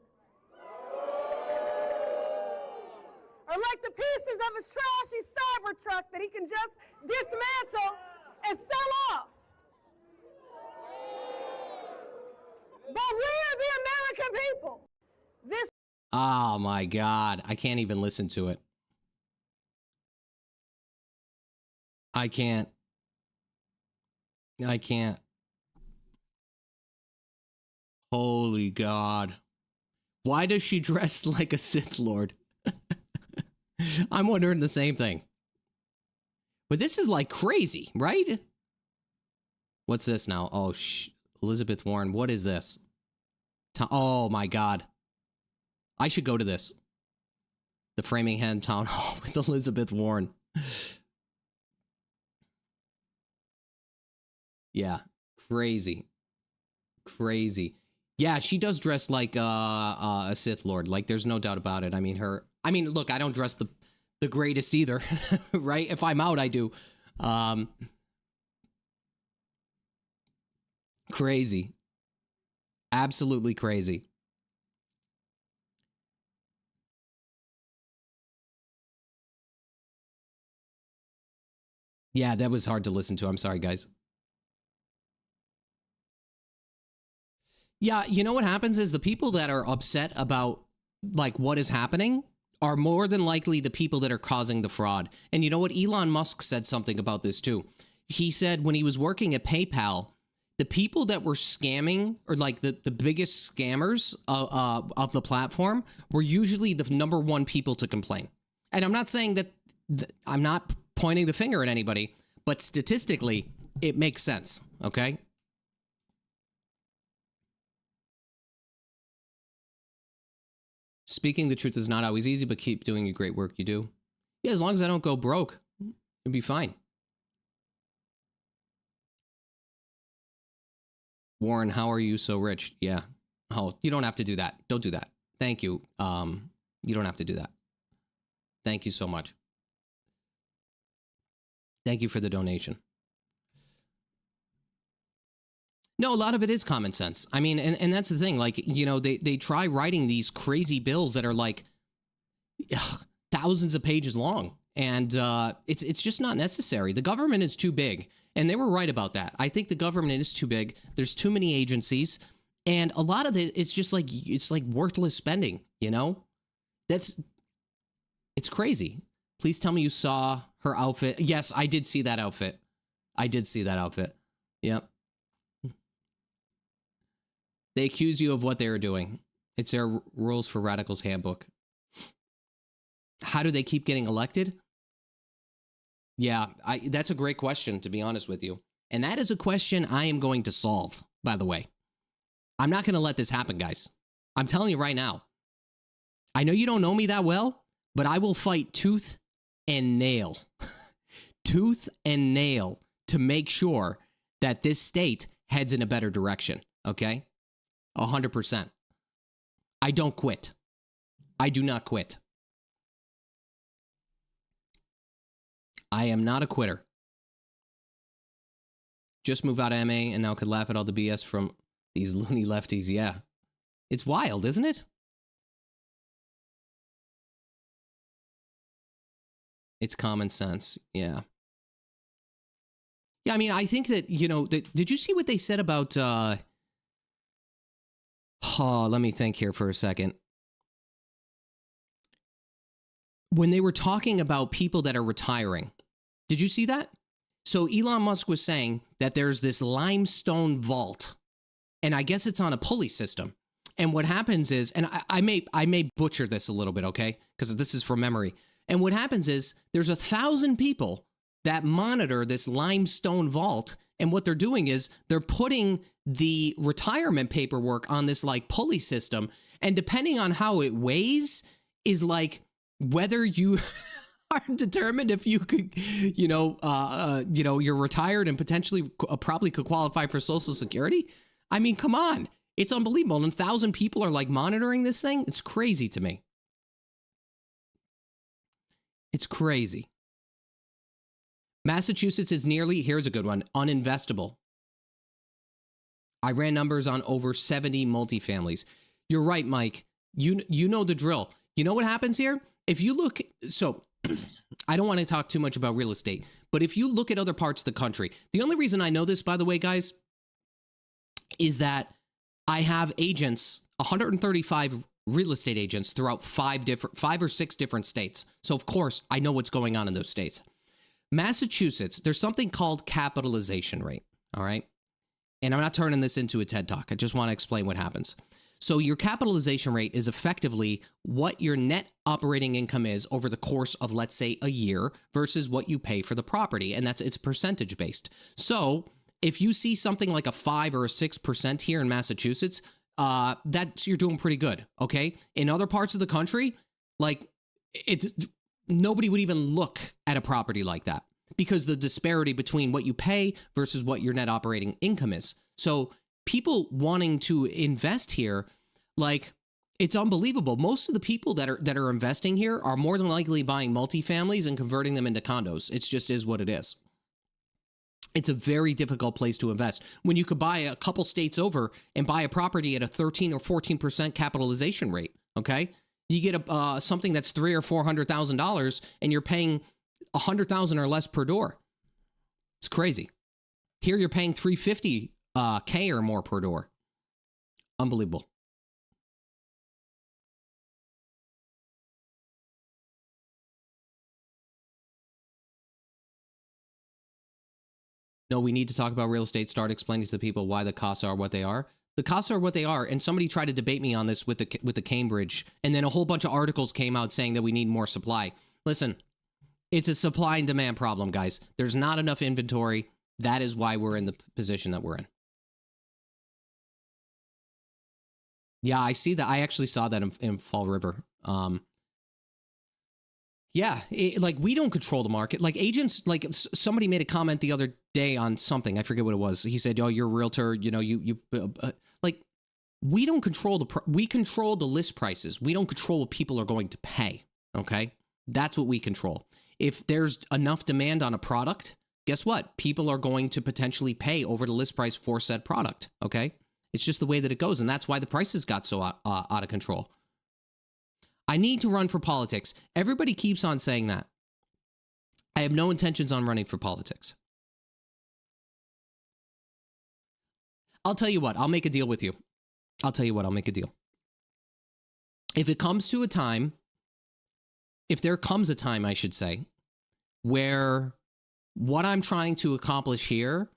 Or like the pieces of his trashy Cybertruck that he can just dismantle and sell off. But we are the American people. This Oh, my God. I can't even listen to it. I can't. I can't. Holy God. Why does she dress like a Sith Lord? I'm wondering the same thing. But this is like crazy, right? What's this now? Oh, Elizabeth Warren. What is this? Oh, my God. I should go to this. The Framingham Town Hall with Elizabeth Warren. Yeah, crazy. Crazy. Yeah, she does dress like a Sith Lord. Like, there's no doubt about it. I mean, look, I don't dress the greatest either, right? If I'm out, I do. Crazy. Absolutely crazy. Yeah, that was hard to listen to. I'm sorry, guys. Yeah, you know what happens is the people that are upset about, like, what is happening are more than likely the people that are causing the fraud. And you know what? Elon Musk said something about this, too. He said when he was working at PayPal, the people that were scamming, or, like, the biggest scammers of the platform were usually the number one people to complain. And I'm not saying that... I'm not pointing the finger at anybody, but statistically, it makes sense, okay? Speaking the truth is not always easy, but keep doing the great work you do. Yeah, as long as I don't go broke, it'll be fine. Warren, how are you so rich? Yeah. Oh, you don't have to do that. Don't do that. Thank you. You don't have to do that. Thank you so much. Thank you for the donation. No, a lot of it is common sense. I mean, and that's the thing. Like, you know, they try writing these crazy bills that are like thousands of pages long. And it's just not necessary. The government is too big. And they were right about that. I think the government is too big. There's too many agencies. And a lot of it is just like, it's like worthless spending, you know? It's crazy. Please tell me you saw her outfit. Yes, I did see that outfit. I did see that outfit. Yep. They accuse you of what they were doing. It's their Rules for Radicals handbook. How do they keep getting elected? Yeah, that's a great question, to be honest with you. And that is a question I am going to solve, by the way. I'm not going to let this happen, guys. I'm telling you right now. I know you don't know me that well, but I will fight tooth and nail. Tooth and nail to make sure that this state heads in a better direction, okay? 100%. I don't quit. I do not quit. I am not a quitter. Just move out of MA and now could laugh at all the BS from these loony lefties. Yeah. It's wild, isn't it? It's common sense. Yeah. Yeah, I mean, I think that, you know, did you see what they said about, let me think here for a second. When they were talking about people that are retiring, did you see that? So Elon Musk was saying that there's this limestone vault, and I guess it's on a pulley system. And what happens is, and I may butcher this a little bit, okay? Because this is from memory. And what happens is there's 1,000 people that monitor this limestone vault. And what they're doing is they're putting the retirement paperwork on this like pulley system. And depending on how it weighs is like whether you are determined if you could, you're retired and potentially probably could qualify for Social Security. I mean, come on. It's unbelievable. And 1,000 people are like monitoring this thing. It's crazy to me. It's crazy. Massachusetts is nearly, here's a good one, uninvestable. I ran numbers on over 70 multifamilies. You're right, Mike. You know the drill. You know what happens here? If you look, so I don't want to talk too much about real estate, but if you look at other parts of the country, the only reason I know this, by the way, guys, is that I have agents, 135 real estate agents throughout 5 or 6 different states. So of course I know what's going on in those states. Massachusetts, there's something called capitalization rate. All right. And I'm not turning this into a TED Talk. I just want to explain what happens. So your capitalization rate is effectively what your net operating income is over the course of, let's say, a year versus what you pay for the property. And it's percentage based. So if you see something like a 5 or a 6% here in Massachusetts, you're doing pretty good. Okay. In other parts of the country, like nobody would even look at a property like that because the disparity between what you pay versus what your net operating income is. So people wanting to invest here, like, it's unbelievable. Most of the people that are investing here are more than likely buying multifamilies and converting them into condos. It just is what it is. It's a very difficult place to invest when you could buy a couple states over and buy a property at a 13 or 14% capitalization rate. Okay. You get something that's $300,000 or $400,000 and you're paying $100,000 or less per door. It's crazy. Here you're paying $350K or more per door. Unbelievable. No, we need to talk about real estate. Start explaining to the people why the costs are what they are. The costs are what they are. And somebody tried to debate me on this with the Cambridge. And then a whole bunch of articles came out saying that we need more supply. Listen, it's a supply and demand problem, guys. There's not enough inventory. That is why we're in the position that we're in. Yeah, I see that. I actually saw that in Fall River. Yeah, like we don't control the market. Like agents, like somebody made a comment the other day on something. I forget what it was. He said, "Oh, you're a realtor. You know, like we don't control we control the list prices. We don't control what people are going to pay. Okay, that's what we control. If there's enough demand on a product, guess what? People are going to potentially pay over the list price for said product. Okay, it's just the way that it goes, and that's why the prices got so out of control." I need to run for politics. Everybody keeps on saying that. I have no intentions on running for politics. I'll tell you what, I'll make a deal with you. I'll tell you what, I'll make a deal. If it comes to a time, if there comes a time, I should say, where what I'm trying to accomplish here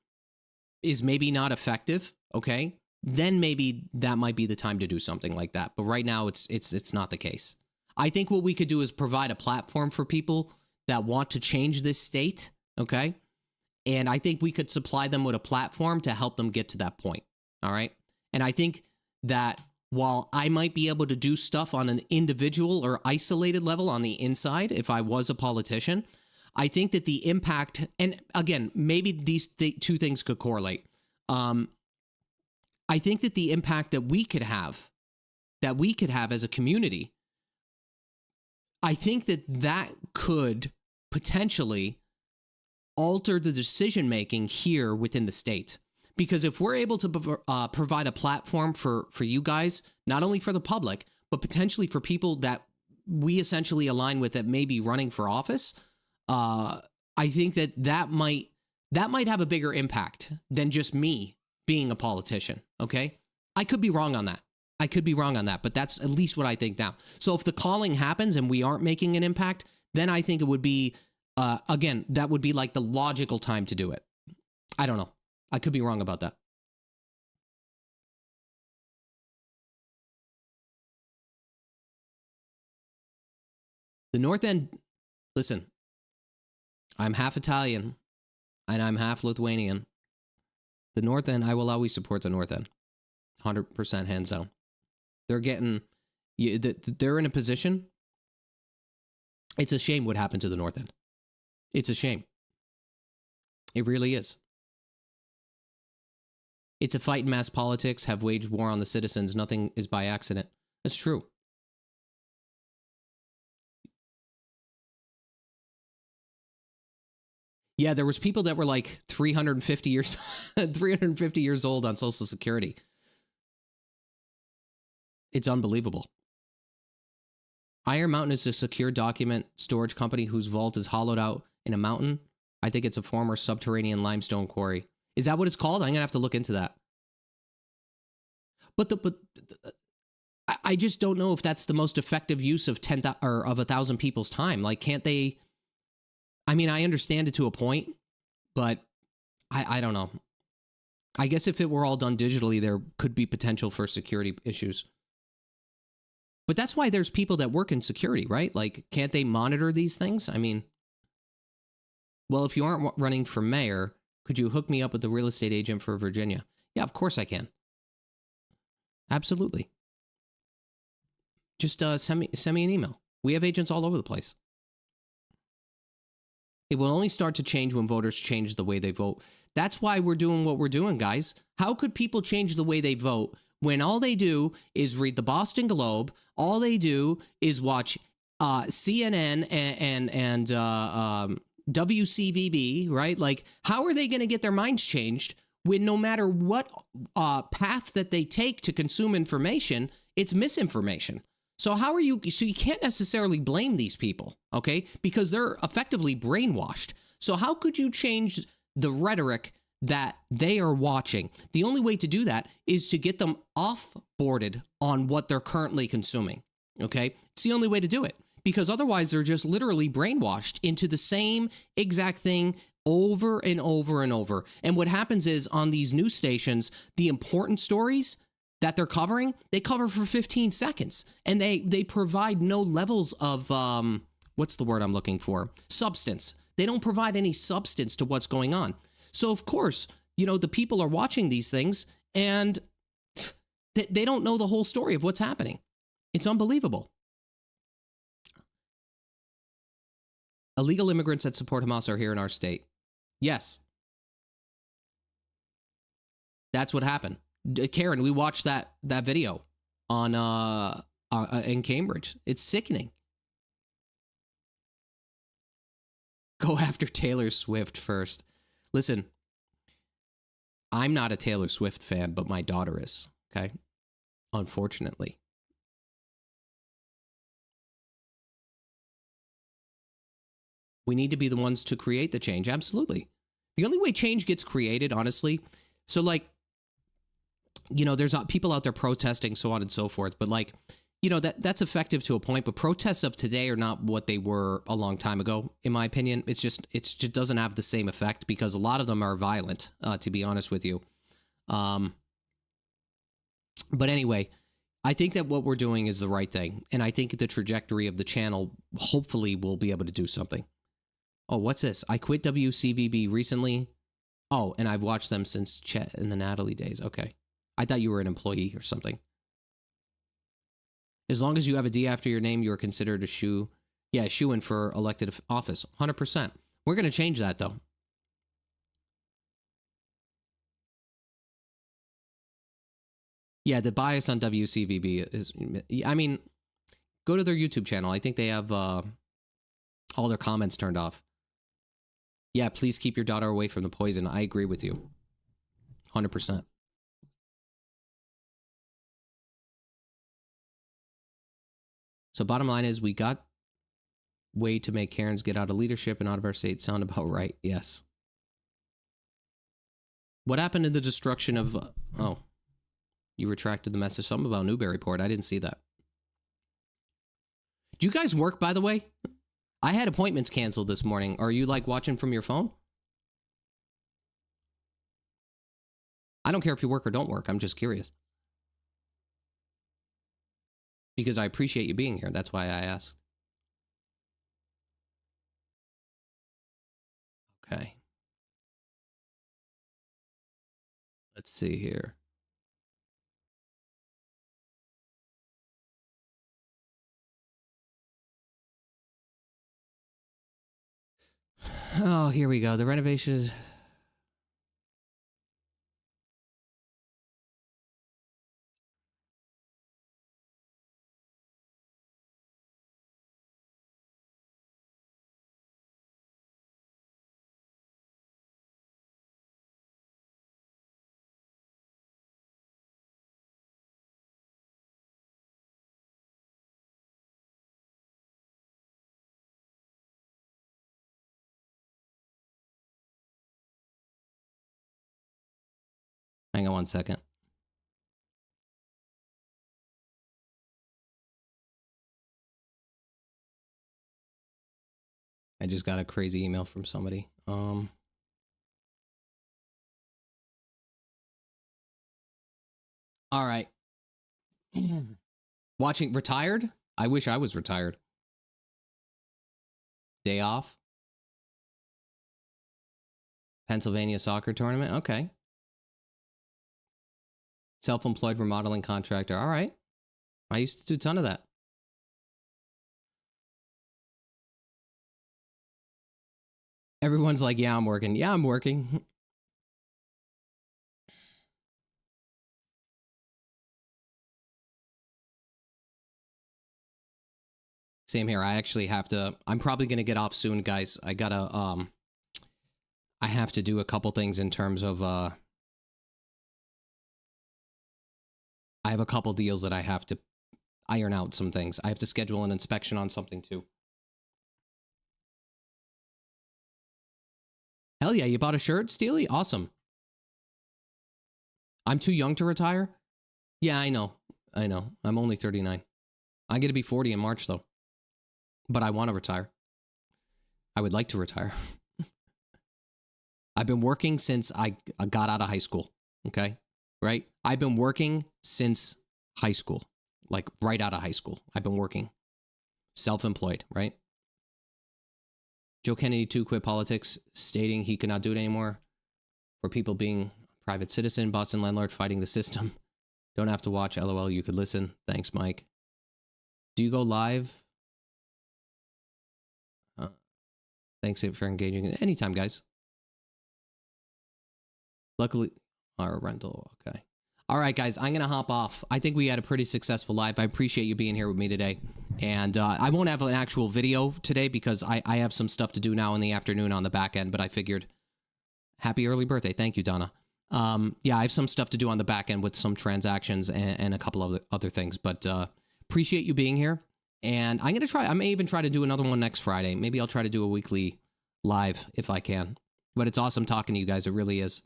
is maybe not effective, okay, then maybe that might be the time to do something like that. But right now, it's not the case. I think what we could do is provide a platform for people that want to change this state, okay? And I think we could supply them with a platform to help them get to that point, all right? And I think that while I might be able to do stuff on an individual or isolated level on the inside, if I was a politician, I think that the impact, and again, maybe these two things could correlate. I think that the impact that we could have as a community, I think that could potentially alter the decision-making here within the state. Because if we're able to provide a platform for you guys, not only for the public, but potentially for people that we essentially align with that may be running for office, I think that might have a bigger impact than just me being a politician, okay? I could be wrong on that. But that's at least what I think now. So if the calling happens and we aren't making an impact, then I think it would be, again, that would be like the logical time to do it. I don't know. I could be wrong about that. The North End, listen, I'm half Italian and I'm half Lithuanian. The North End, I will always support the North End. 100% hands down. They're in a position. It's a shame what happened to the North End. It's a shame. It really is. It's a fight in mass politics, have waged war on the citizens. Nothing is by accident. That's true. Yeah, there was people that were like 350 years old on Social Security. It's unbelievable. Iron Mountain is a secure document storage company whose vault is hollowed out in a mountain. I think it's a former subterranean limestone quarry. Is that what it's called? I'm going to have to look into that. But I just don't know if that's the most effective use of 1,000 people's time. Like, can't they? I mean, I understand it to a point, but I don't know. I guess if it were all done digitally, there could be potential for security issues. But that's why there's people that work in security, right? Like, can't they monitor these things? I mean, well, if you aren't running for mayor, could you hook me up with the real estate agent for Virginia? Yeah, of course I can. Absolutely. Just send me an email. We have agents all over the place. It will only start to change when voters change the way they vote. That's why we're doing what we're doing, guys. How could people change the way they vote when all they do is read the Boston Globe, all they do is watch CNN and WCVB, right? Like, how are they going to get their minds changed when no matter what path that they take to consume information, it's misinformation? So you can't necessarily blame these people, okay? Because they're effectively brainwashed. So how could you change the rhetoric that they are watching? The only way to do that is to get them off-boarded on what they're currently consuming, okay? It's the only way to do it, because otherwise they're just literally brainwashed into the same exact thing over and over and over. And what happens is on these news stations, the important stories that they're covering, they cover for 15 seconds. And they provide no levels of, what's the word I'm looking for? Substance. They don't provide any substance to what's going on. So, of course, the people are watching these things and They don't know the whole story of what's happening. It's unbelievable. Illegal immigrants that support Hamas are here in our state. Yes. That's what happened. Karen, we watched that video on in Cambridge. It's sickening. Go after Taylor Swift first. Listen, I'm not a Taylor Swift fan, but my daughter is, okay? Unfortunately. We need to be the ones to create the change. Absolutely. The only way change gets created, honestly. So, like, you know, there's people out there protesting, so on and so forth. But, like, you know, that's effective to a point. But protests of today are not what they were a long time ago, in my opinion. It just doesn't have the same effect because a lot of them are violent, to be honest with you. But anyway, I think that what we're doing is the right thing. And I think the trajectory of the channel hopefully will be able to do something. Oh, what's this? I quit WCVB recently. Oh, and I've watched them since Chet and the Natalie days. Okay. I thought you were an employee or something. As long as you have a D after your name, you are considered a shoo-in for elected office. 100%. We're going to change that, though. Yeah, the bias on WCVB is, I mean, go to their YouTube channel. I think they have all their comments turned off. Yeah, please keep your daughter away from the poison. I agree with you. 100%. So bottom line is we got way to make Karens get out of leadership and out of our state sound about right. Yes. What happened to the destruction of... oh, you retracted the message. Something about Newburyport. I didn't see that. Do you guys work, by the way? I had appointments canceled this morning. Are you, like, watching from your phone? I don't care if you work or don't work. I'm just curious. Because I appreciate you being here. That's why I asked. Okay. Let's see here. Oh, here we go. The renovations. Hang on one second. I just got a crazy email from somebody. All right. Watching retired? I wish I was retired. Day off. Pennsylvania soccer tournament. Okay. Self-employed remodeling contractor. All right. I used to do a ton of that. Everyone's like, yeah, I'm working. Yeah, I'm working. Same here. I actually have to, I'm probably going to get off soon, guys. I gotta, I have to do a couple things in terms of, I have a couple deals that I have to iron out some things. I have to schedule an inspection on something too. Hell yeah, you bought a shirt, Steely? Awesome. I'm too young to retire? Yeah, I know. I know. I'm only 39. I'm going to be 40 in March, though. But I want to retire. I would like to retire. I've been working since I got out of high school. Okay? Right? I've been working since high school. Like, right out of high school. I've been working. Self-employed, right? Joe Kennedy, too, quit politics, stating he could not do it anymore. For people being a private citizen, Boston landlord fighting the system. Don't have to watch. LOL. You could listen. Thanks, Mike. Do you go live? Thanks for engaging. Anytime, guys. Luckily, our rental. Okay. All right, guys. I'm going to hop off. I think we had a pretty successful live. I appreciate you being here with me today. And I won't have an actual video today because I have some stuff to do now in the afternoon on the back end. But I figured, happy early birthday. Thank you, Donna. Yeah, I have some stuff to do on the back end with some transactions and a couple of other things. But appreciate you being here. And I'm going to try. I may even try to do another one next Friday. Maybe I'll try to do a weekly live if I can. But it's awesome talking to you guys. It really is.